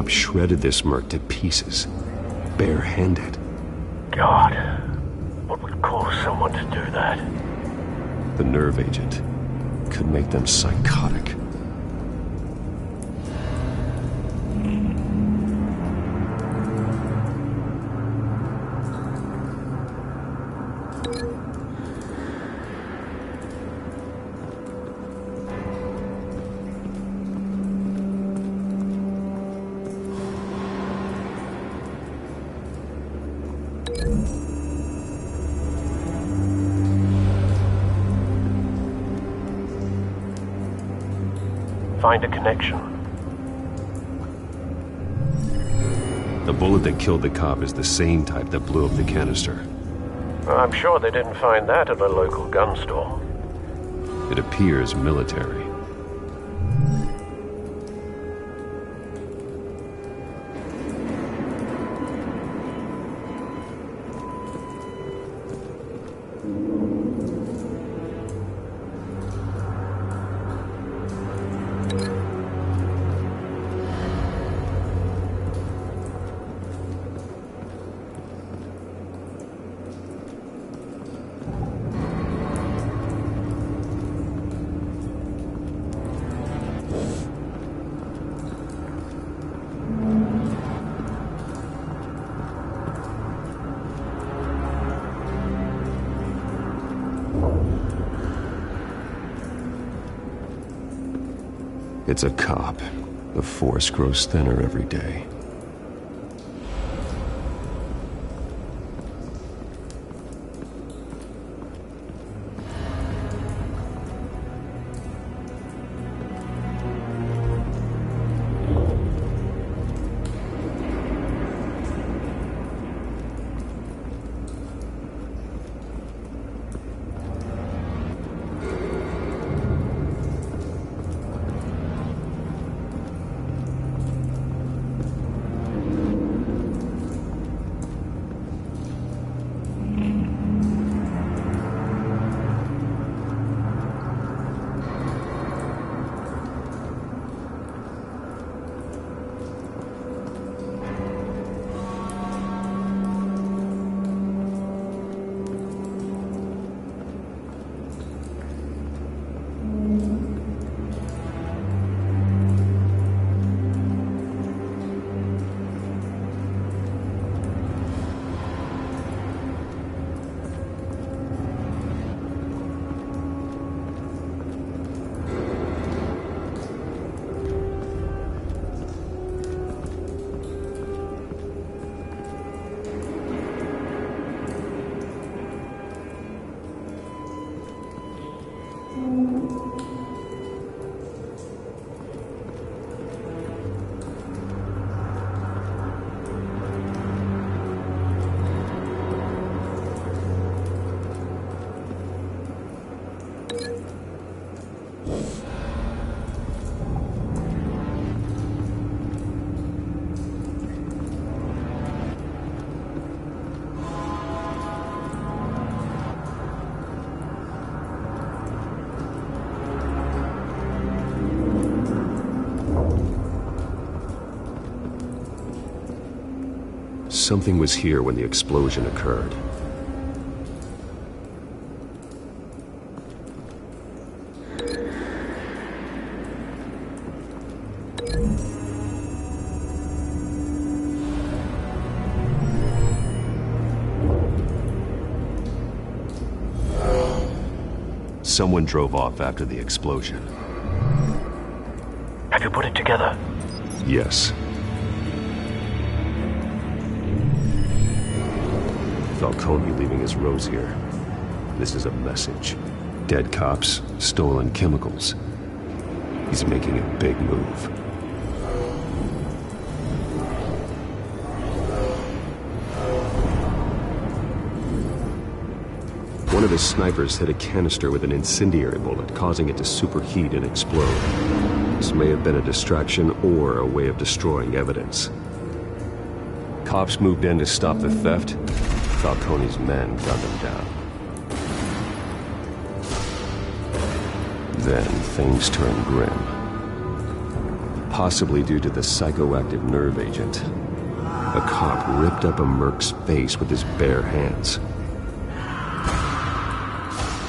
Shredded this merc to pieces, barehanded. God, what would cause someone to do that? The nerve agent could make them psychotic. Find a connection. The bullet that killed the cop is the same type that blew up the canister. I'm sure they didn't find that at a local gun store. It appears military. It's a cop. The force grows thinner every day. Something was here when the explosion occurred. Someone drove off after the explosion. Have you put it together? Yes. Falcone leaving his rose here. This is a message. Dead cops, stolen chemicals. He's making a big move. One of his snipers hit a canister with an incendiary bullet, causing it to superheat and explode. This may have been a distraction or a way of destroying evidence. Cops moved in to stop the theft. Falcone's men gunned him down. Then things turned grim. Possibly due to the psychoactive nerve agent. A cop ripped up a merc's face with his bare hands.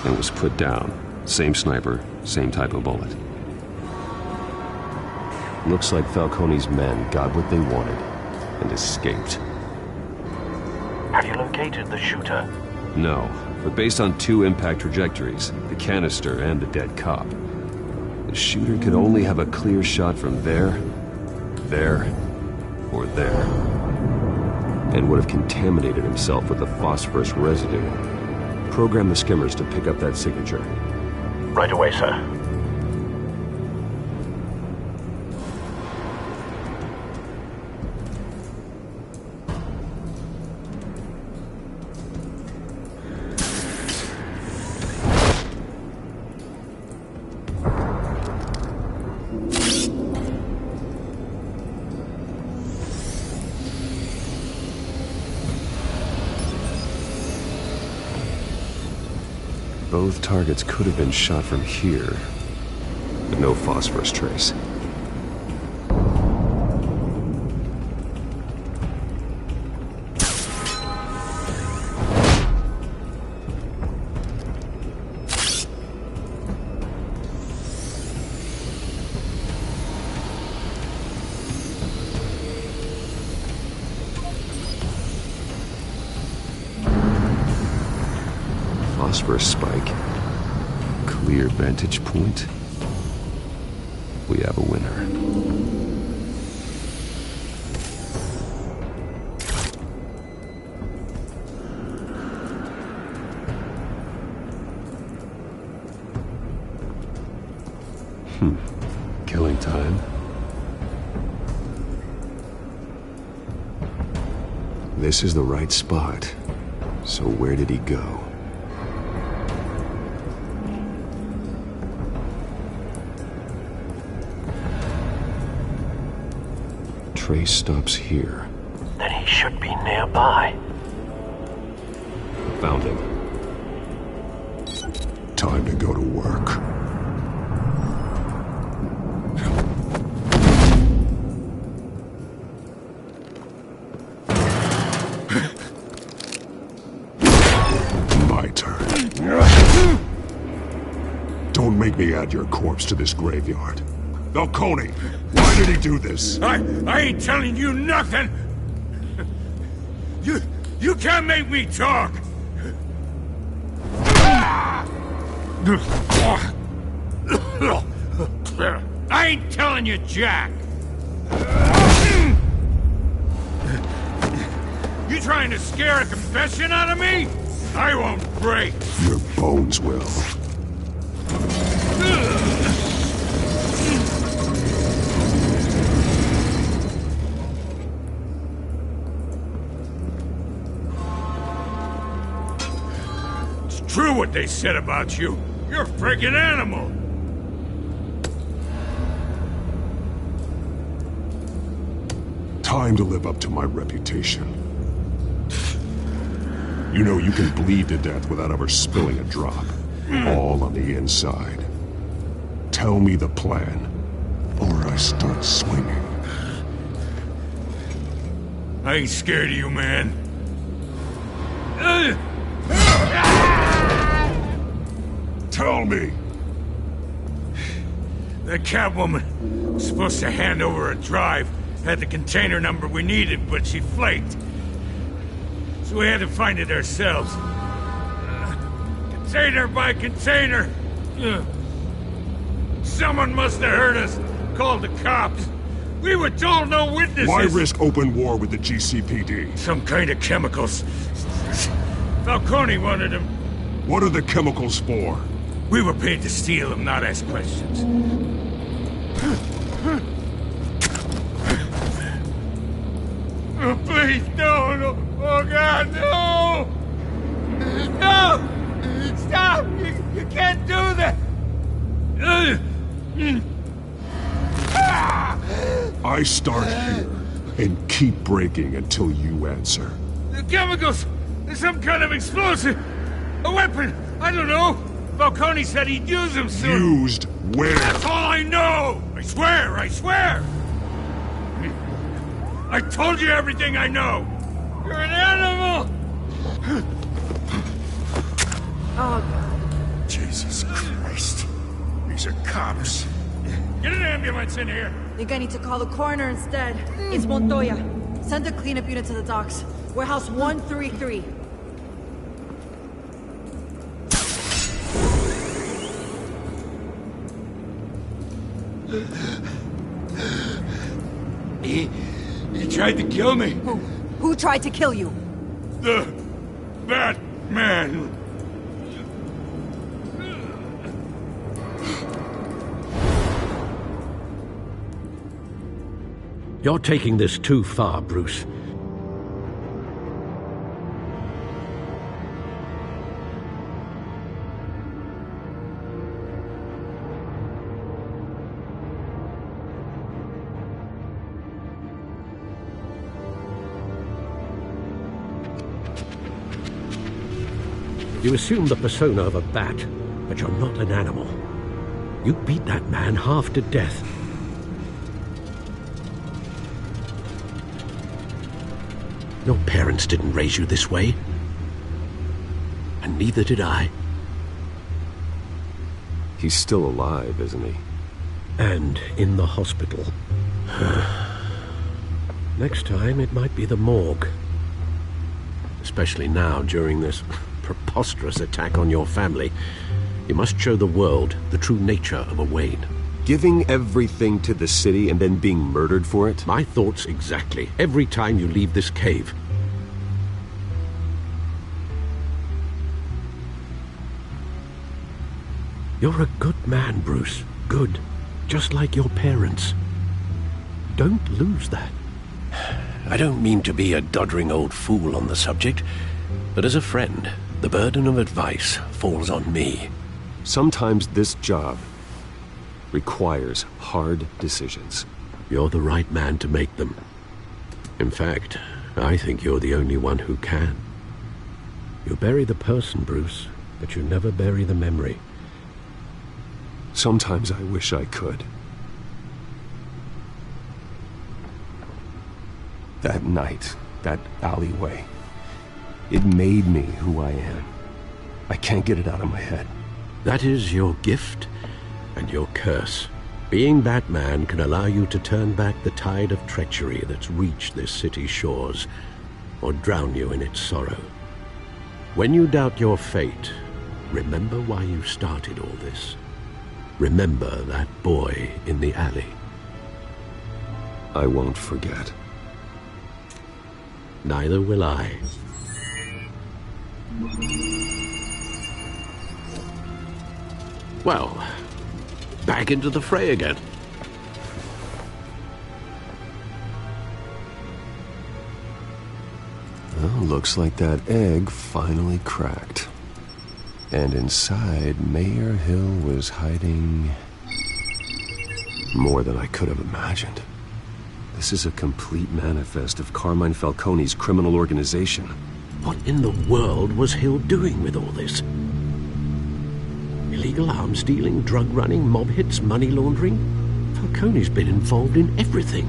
And was put down. Same sniper, same type of bullet. Looks like Falcone's men got what they wanted and escaped. Have you located the shooter? No, but based on 2 impact trajectories, the canister and the dead cop, the shooter could only have a clear shot from there, or there, and would have contaminated himself with the phosphorus residue. Program the skimmers to pick up that signature. Right away, sir. Both targets could have been shot from here, but no phosphorus trace. Phosphorus spike. Clear vantage point. We have a winner. Killing time. This is the right spot. So where did he go? Trace stops here. Then he should be nearby. Found him. Time to go to work. My turn. Don't make me add your corpse to this graveyard. Falcone, why did he do this? I ain't telling you nothing! You can't make me talk! I ain't telling you, Jack! You trying to scare a confession out of me? I won't break! Your bones will. True what they said about you. You're a freaking animal. Time to live up to my reputation. You know you can bleed to death without ever spilling a drop. All on the inside. Tell me the plan, or I start swinging. I ain't scared of you, man. Tell me! The Catwoman was supposed to hand over a drive, had the container number we needed, but she flaked. So we had to find it ourselves. Container by container. Someone must have heard us, called the cops. We were told no witnesses! Why risk open war with the GCPD? Some kind of chemicals. Falcone wanted them. What are the chemicals for? We were paid to steal them, not ask questions. Oh, please, no! Oh, God, no! No! Stop! You can't do that! I start here and keep breaking until you answer. The chemicals! Some kind of explosive! A weapon! I don't know! Falcone said he'd use them soon! Used where? That's all I know! I swear! I told you everything I know! You're an animal! Oh, God. Jesus Christ. These are cops. Get an ambulance in here! Think I need to call the coroner instead. It's Montoya. Send a cleanup unit to the docks. Warehouse 133. He tried to kill me. Who tried to kill you? The Batman. You're taking this too far, Bruce. You assume the persona of a bat, but you're not an animal. You beat that man half to death. Your parents didn't raise you this way. And neither did I. He's still alive, isn't he? And in the hospital. Next time, it might be the morgue. Especially now, during this preposterous attack on your family. You must show the world the true nature of a Wayne. Giving everything to the city and then being murdered for it? My thoughts exactly. Every time you leave this cave. You're a good man, Bruce. Good. Just like your parents. Don't lose that. I don't mean to be a doddering old fool on the subject, but as a friend, the burden of advice falls on me. Sometimes this job requires hard decisions. You're the right man to make them. In fact, I think you're the only one who can. You bury the person, Bruce, but you never bury the memory. Sometimes I wish I could. That night, that alleyway, it made me who I am. I can't get it out of my head. That is your gift and your curse. Being Batman can allow you to turn back the tide of treachery that's reached this city's shores, or drown you in its sorrow. When you doubt your fate, remember why you started all this. Remember that boy in the alley. I won't forget. Neither will I. Well, back into the fray again. Well, looks like that egg finally cracked. And inside, Mayor Hill was hiding more than I could have imagined. This is a complete manifest of Carmine Falcone's criminal organization. What in the world was Hill doing with all this? Illegal arms dealing, drug running, mob hits, money laundering? Falcone's been involved in everything.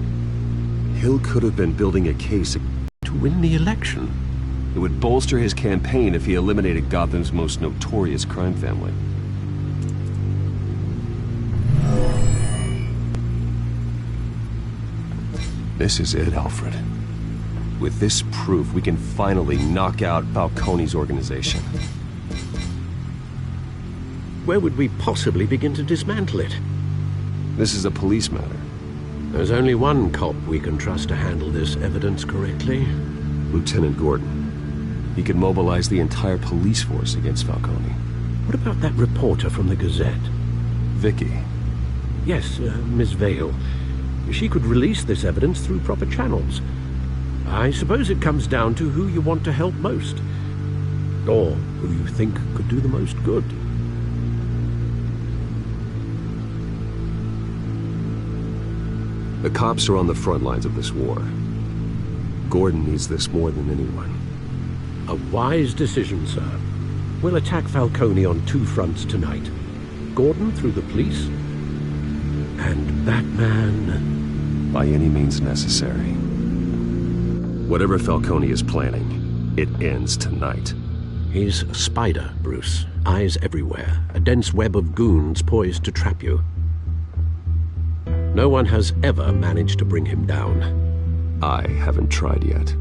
Hill could have been building a case to win the election. It would bolster his campaign if he eliminated Gotham's most notorious crime family. This is it, Alfred. With this proof, we can finally knock out Falcone's organization. Where would we possibly begin to dismantle it? This is a police matter. There's only one cop we can trust to handle this evidence correctly. Lieutenant Gordon. He could mobilize the entire police force against Falcone. What about that reporter from the Gazette? Vicky. Yes, Miss Vale. She could release this evidence through proper channels. I suppose it comes down to who you want to help most. Or who you think could do the most good. The cops are on the front lines of this war. Gordon needs this more than anyone. A wise decision, sir. We'll attack Falcone on two fronts tonight. Gordon through the police, and Batman... by any means necessary. Whatever Falcone is planning, it ends tonight. He's a spider, Bruce. Eyes everywhere. A dense web of goons poised to trap you. No one has ever managed to bring him down. I haven't tried yet.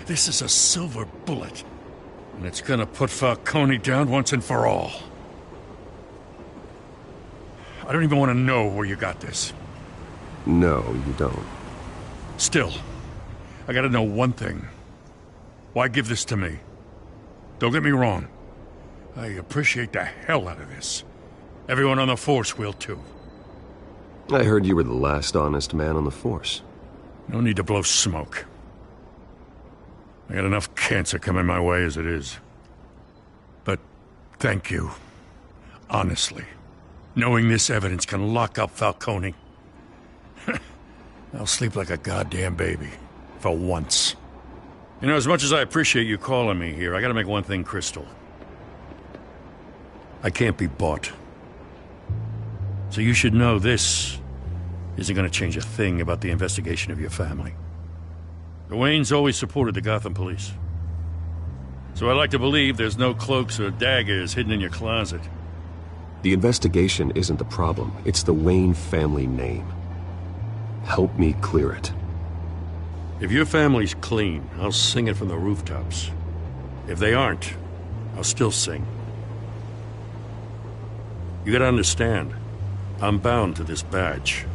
This is a silver bullet. And it's gonna put Falcone down once and for all. I don't even want to know where you got this. No, you don't. Still, I gotta know one thing. Why give this to me? Don't get me wrong. I appreciate the hell out of this. Everyone on the Force will too. I heard you were the last honest man on the Force. No need to blow smoke. I got enough cancer coming my way as it is. But thank you. Honestly. Knowing this evidence can lock up Falcone. I'll sleep like a goddamn baby. For once. You know, as much as I appreciate you calling me here, I gotta make one thing crystal. I can't be bought. So you should know this isn't gonna change a thing about the investigation of your family. The Waynes always supported the Gotham police. So I like to believe there's no cloaks or daggers hidden in your closet. The investigation isn't the problem. It's the Wayne family name. Help me clear it. If your family's clean, I'll sing it from the rooftops. If they aren't, I'll still sing. You gotta understand, I'm bound to this badge.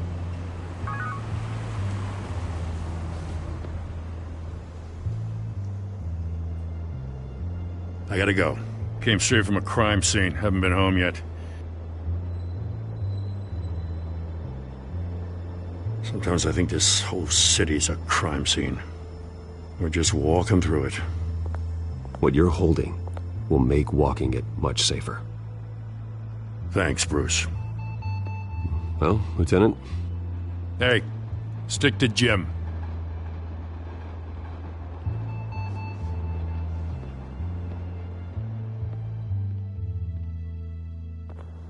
I gotta go. Came straight from a crime scene. Haven't been home yet. Sometimes I think this whole city's a crime scene. We're just walking through it. What you're holding will make walking it much safer. Thanks, Bruce. Well, Lieutenant? Hey, stick to Jim.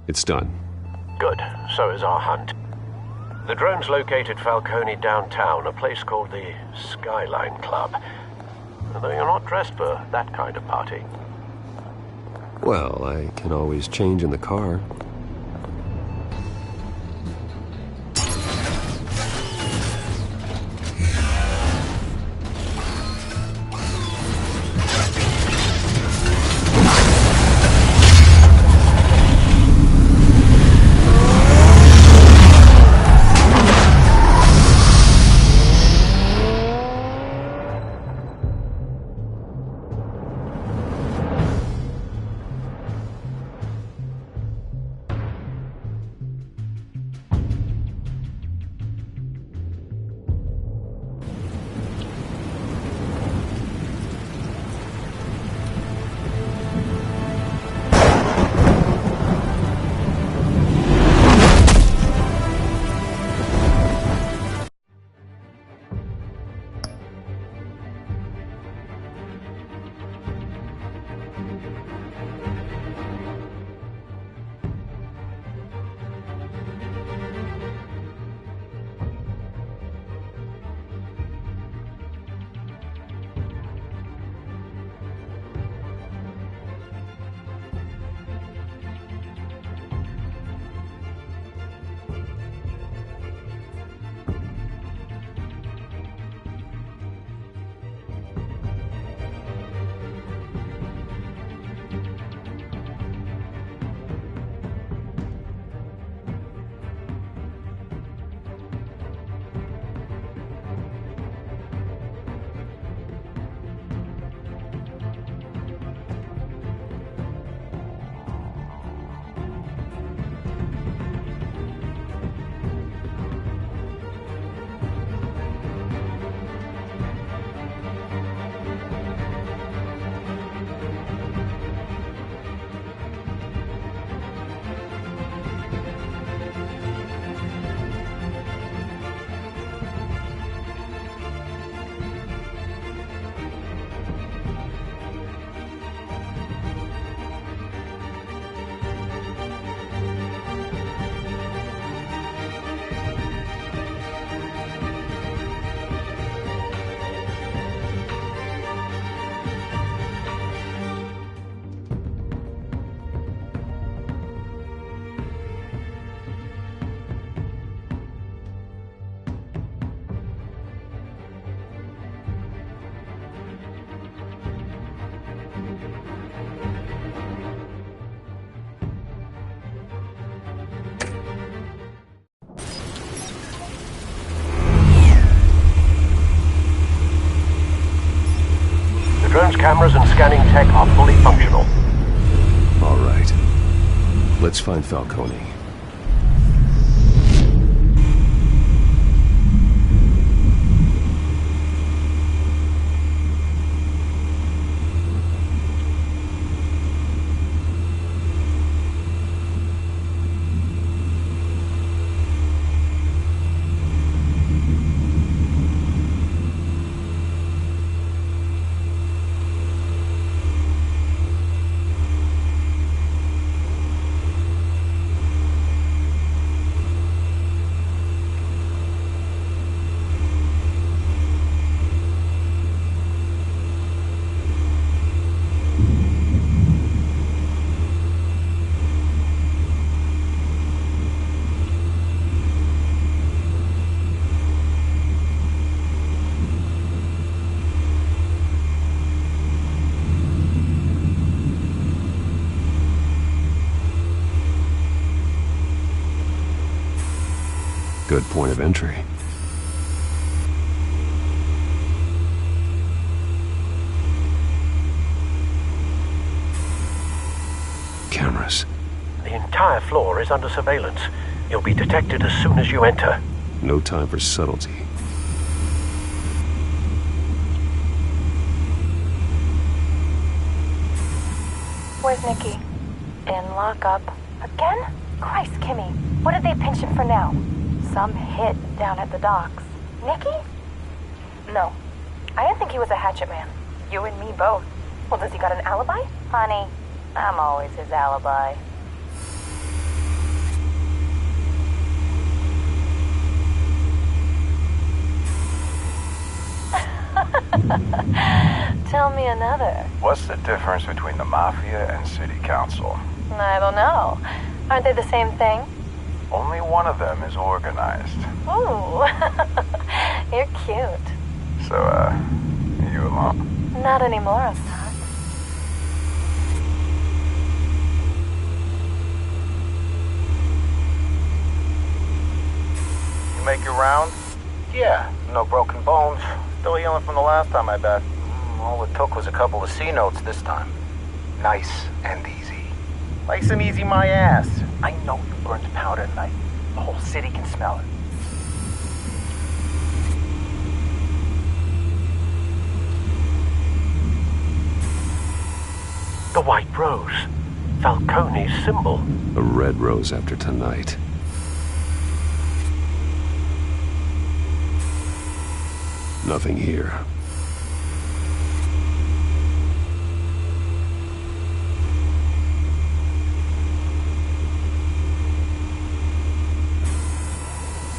It's done. Good. So is our hunt. The drones located Falcone downtown, a place called the Skyline Club. Though you're not dressed for that kind of party. Well, I can always change in the car. cameras and scanning tech are fully functional. All right. Let's find Falcone. Good point of entry. Cameras. The entire floor is under surveillance. You'll be detected as soon as you enter. No time for subtlety. Where's Nikki? In lockup. Again? Christ, Kimmy. What did they pinch him for now? Some hit down at the docks. Nikki? No. I didn't think he was a hatchet man. You and me both. Well, does he got an alibi? Honey, I'm always his alibi. Tell me another. What's the difference between the Mafia and City Council? I don't know. Aren't they the same thing? Only one of them is organized. Ooh. You're cute. So, you alone? Not anymore, I'm not. You make your rounds? Yeah, no broken bones. Still healing from the last time, I bet. All it took was a couple of C notes this time. Nice and easy. Like some easy my ass. I know you burned powder tonight. The whole city can smell it. The white rose. Falcone's symbol. A red rose after tonight. Nothing here.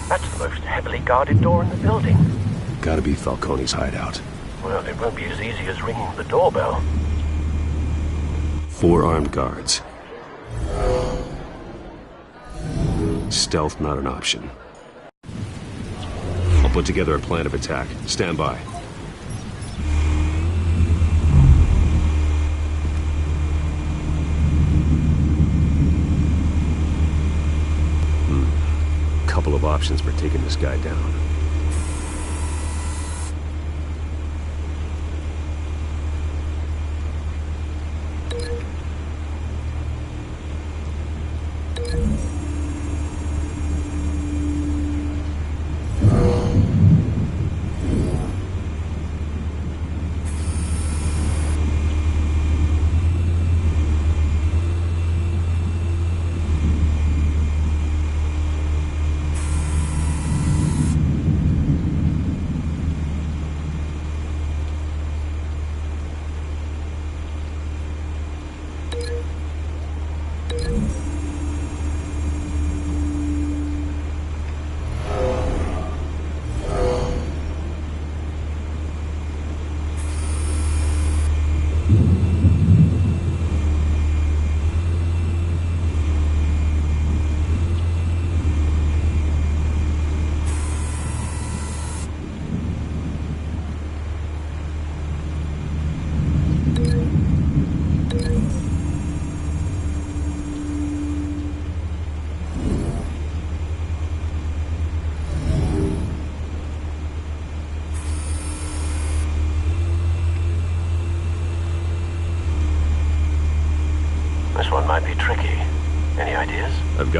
That's the most heavily guarded door in the building. Gotta be Falcone's hideout. Well, it won't be as easy as ringing the doorbell. 4 armed guards. Stealth not an option. I'll put together a plan of attack. Stand by. Couple of options for taking this guy down.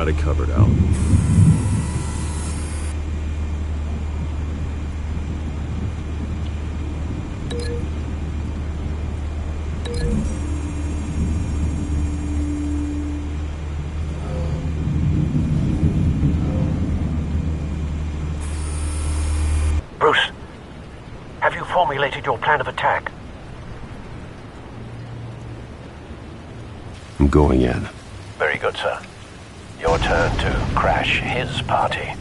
got it covered, Al. Bruce, have you formulated your plan of attack? I'm going in. Very good, sir. Your turn to crash his party.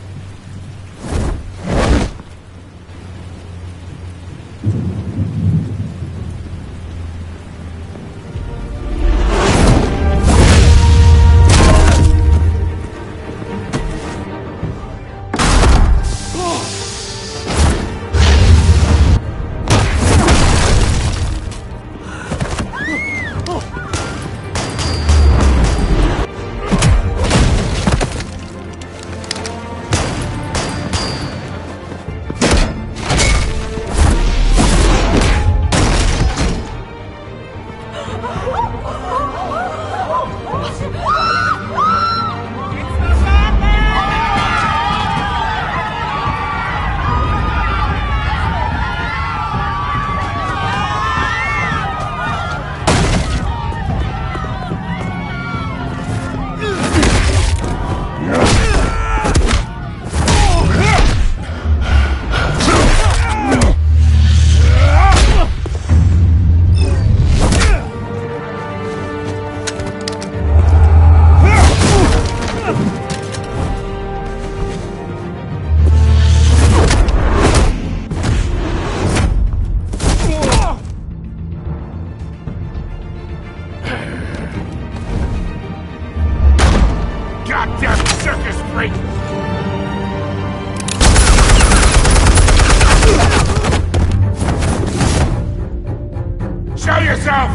Show yourself!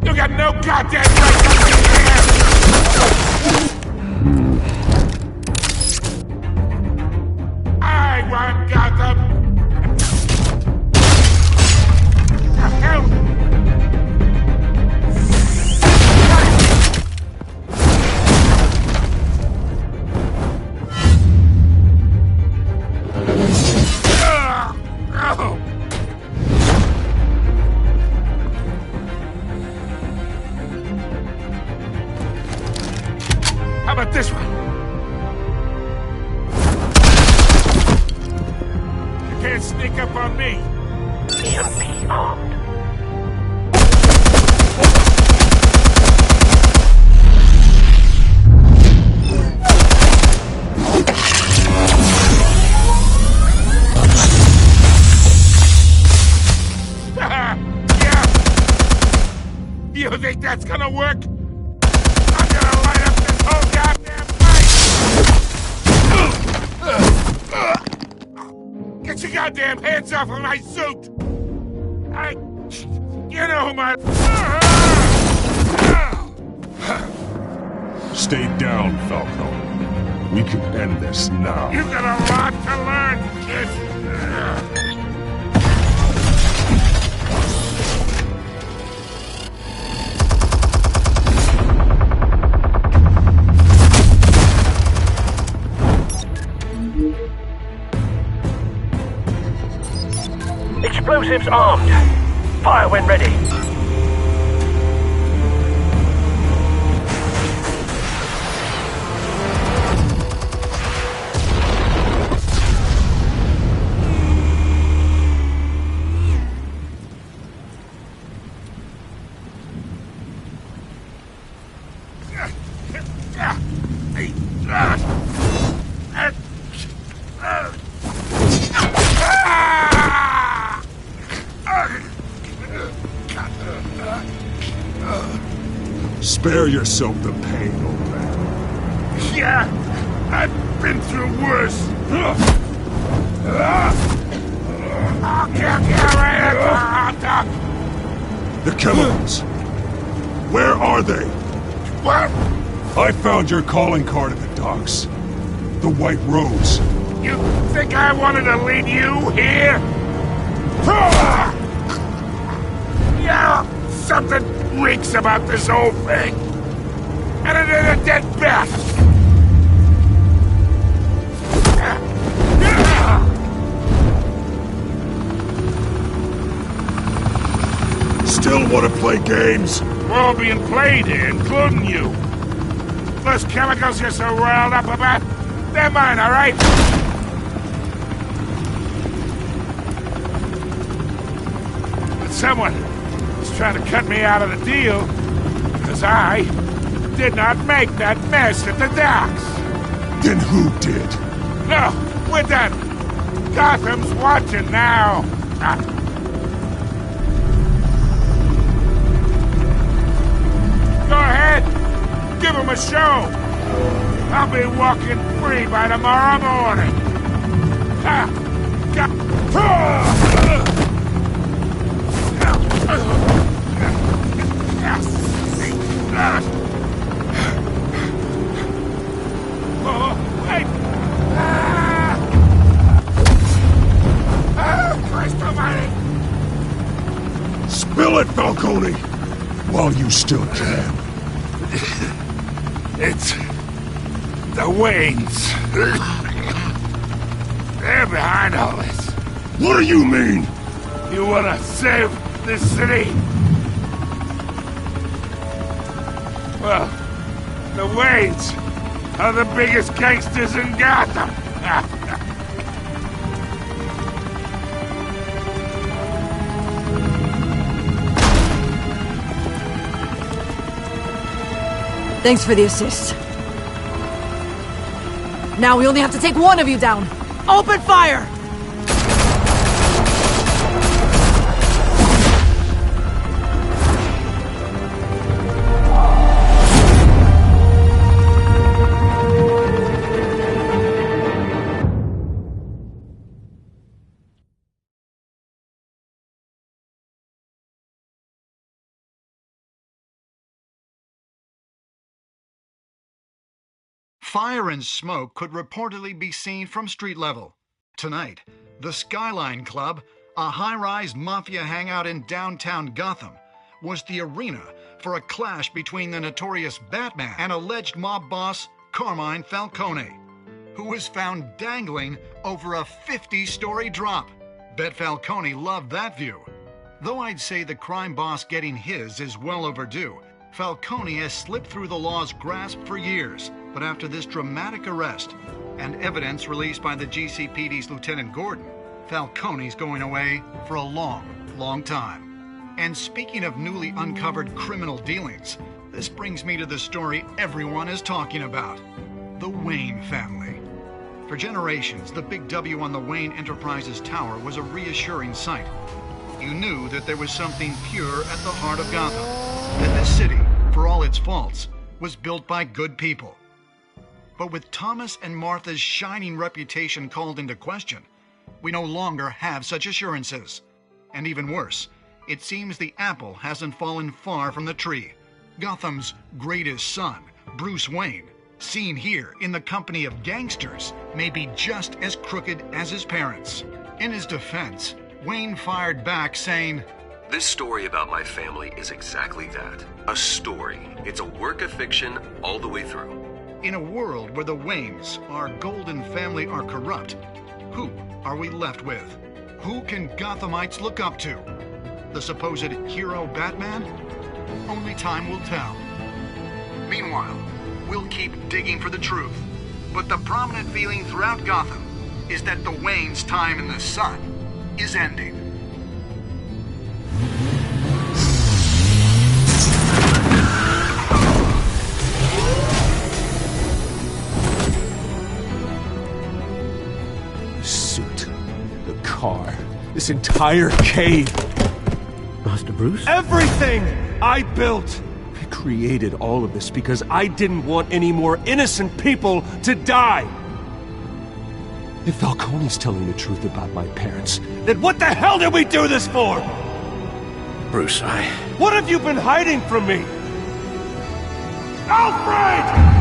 You got no goddamn right to be here! I want Gotham! The hell? How about this one? You can't sneak up on me. EMP armed. Yeah. You think that's gonna work? I'm gonna light up this whole goddamn place! Get your goddamn hands off of my suit! You know who my... Stay down, Falcone. We can end this now. You got a lot to learn, kid! Explosives armed. Fire when ready. Spare yourself the pain, old man. Yeah, I've been through worse. I'll kill you right at the hot dog. The chemicals. Where are they? What? I found your calling card at the docks. The White Rose. You think I wanted to lead you here? Yeah, something reeks about this whole thing. And it is a dead bat. still want to play games? We're all being played here, including you. Those chemicals you're so riled up about, they're mine, all right? But someone is trying to cut me out of the deal, because I did not make that mess at the docks. Then who did? No, we're done. Gotham's watching now. Go ahead. Give him a show. I'll be walking free by tomorrow morning. Oh, wait. Christ almighty. Spill it, Falcone! While you still can. It's the Waynes. They're behind all this. What do you mean? You wanna save this city? Well, the Waynes are the biggest gangsters in Gotham. Thanks for the assist. Now we only have to take one of you down. Open fire! Fire and smoke could reportedly be seen from street level. Tonight, the Skyline Club, a high-rise mafia hangout in downtown Gotham, was the arena for a clash between the notorious Batman and alleged mob boss Carmine Falcone, who was found dangling over a 50-story drop. Bet Falcone loved that view. Though I'd say the crime boss getting his is well overdue, Falcone has slipped through the law's grasp for years. But after this dramatic arrest and evidence released by the GCPD's Lieutenant Gordon, Falcone's going away for a long, long time. And speaking of newly uncovered criminal dealings, this brings me to the story everyone is talking about: the Wayne family. For generations, the big W on the Wayne Enterprises Tower was a reassuring sight. You knew that there was something pure at the heart of Gotham, that this city, for all its faults, was built by good people. But with Thomas and Martha's shining reputation called into question, we no longer have such assurances. And even worse, it seems the apple hasn't fallen far from the tree. Gotham's greatest son, Bruce Wayne, seen here in the company of gangsters, may be just as crooked as his parents. In his defense, Wayne fired back saying, "This story about my family is exactly that. A story. It's a work of fiction all the way through." In a world where the Waynes, our golden family, are corrupt, who are we left with? Who can Gothamites look up to? The supposed hero Batman? Only time will tell. Meanwhile, we'll keep digging for the truth. But the prominent feeling throughout Gotham is that the Waynes' time in the sun is ending. Car, this entire cave. Master Bruce? Everything I built! I created all of this because I didn't want any more innocent people to die. If Falcone's telling the truth about my parents, then what the hell did we do this for? Bruce, What have you been hiding from me? Alfred!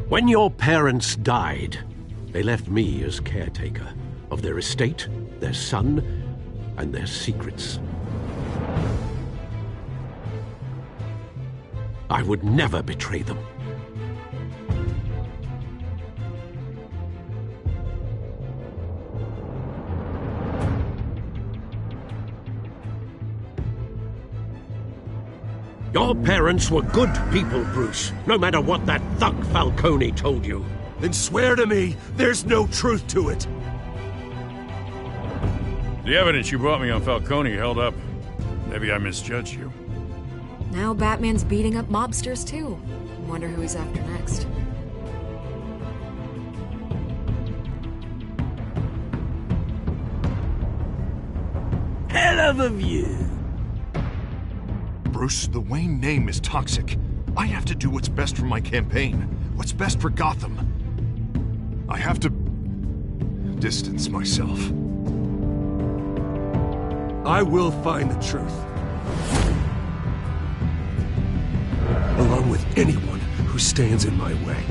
When your parents died, they left me as caretaker of their estate, their son, and their secrets. I would never betray them. Your parents were good people, Bruce, no matter what that thug Falcone told you. Then swear to me there's no truth to it. The evidence you brought me on Falcone held up. Maybe I misjudged you. Now Batman's beating up mobsters, too. Wonder who he's after next. Hell of a view. Bruce, the Wayne name is toxic. I have to do what's best for my campaign. What's best for Gotham. I have to distance myself. I will find the truth. Along with anyone who stands in my way.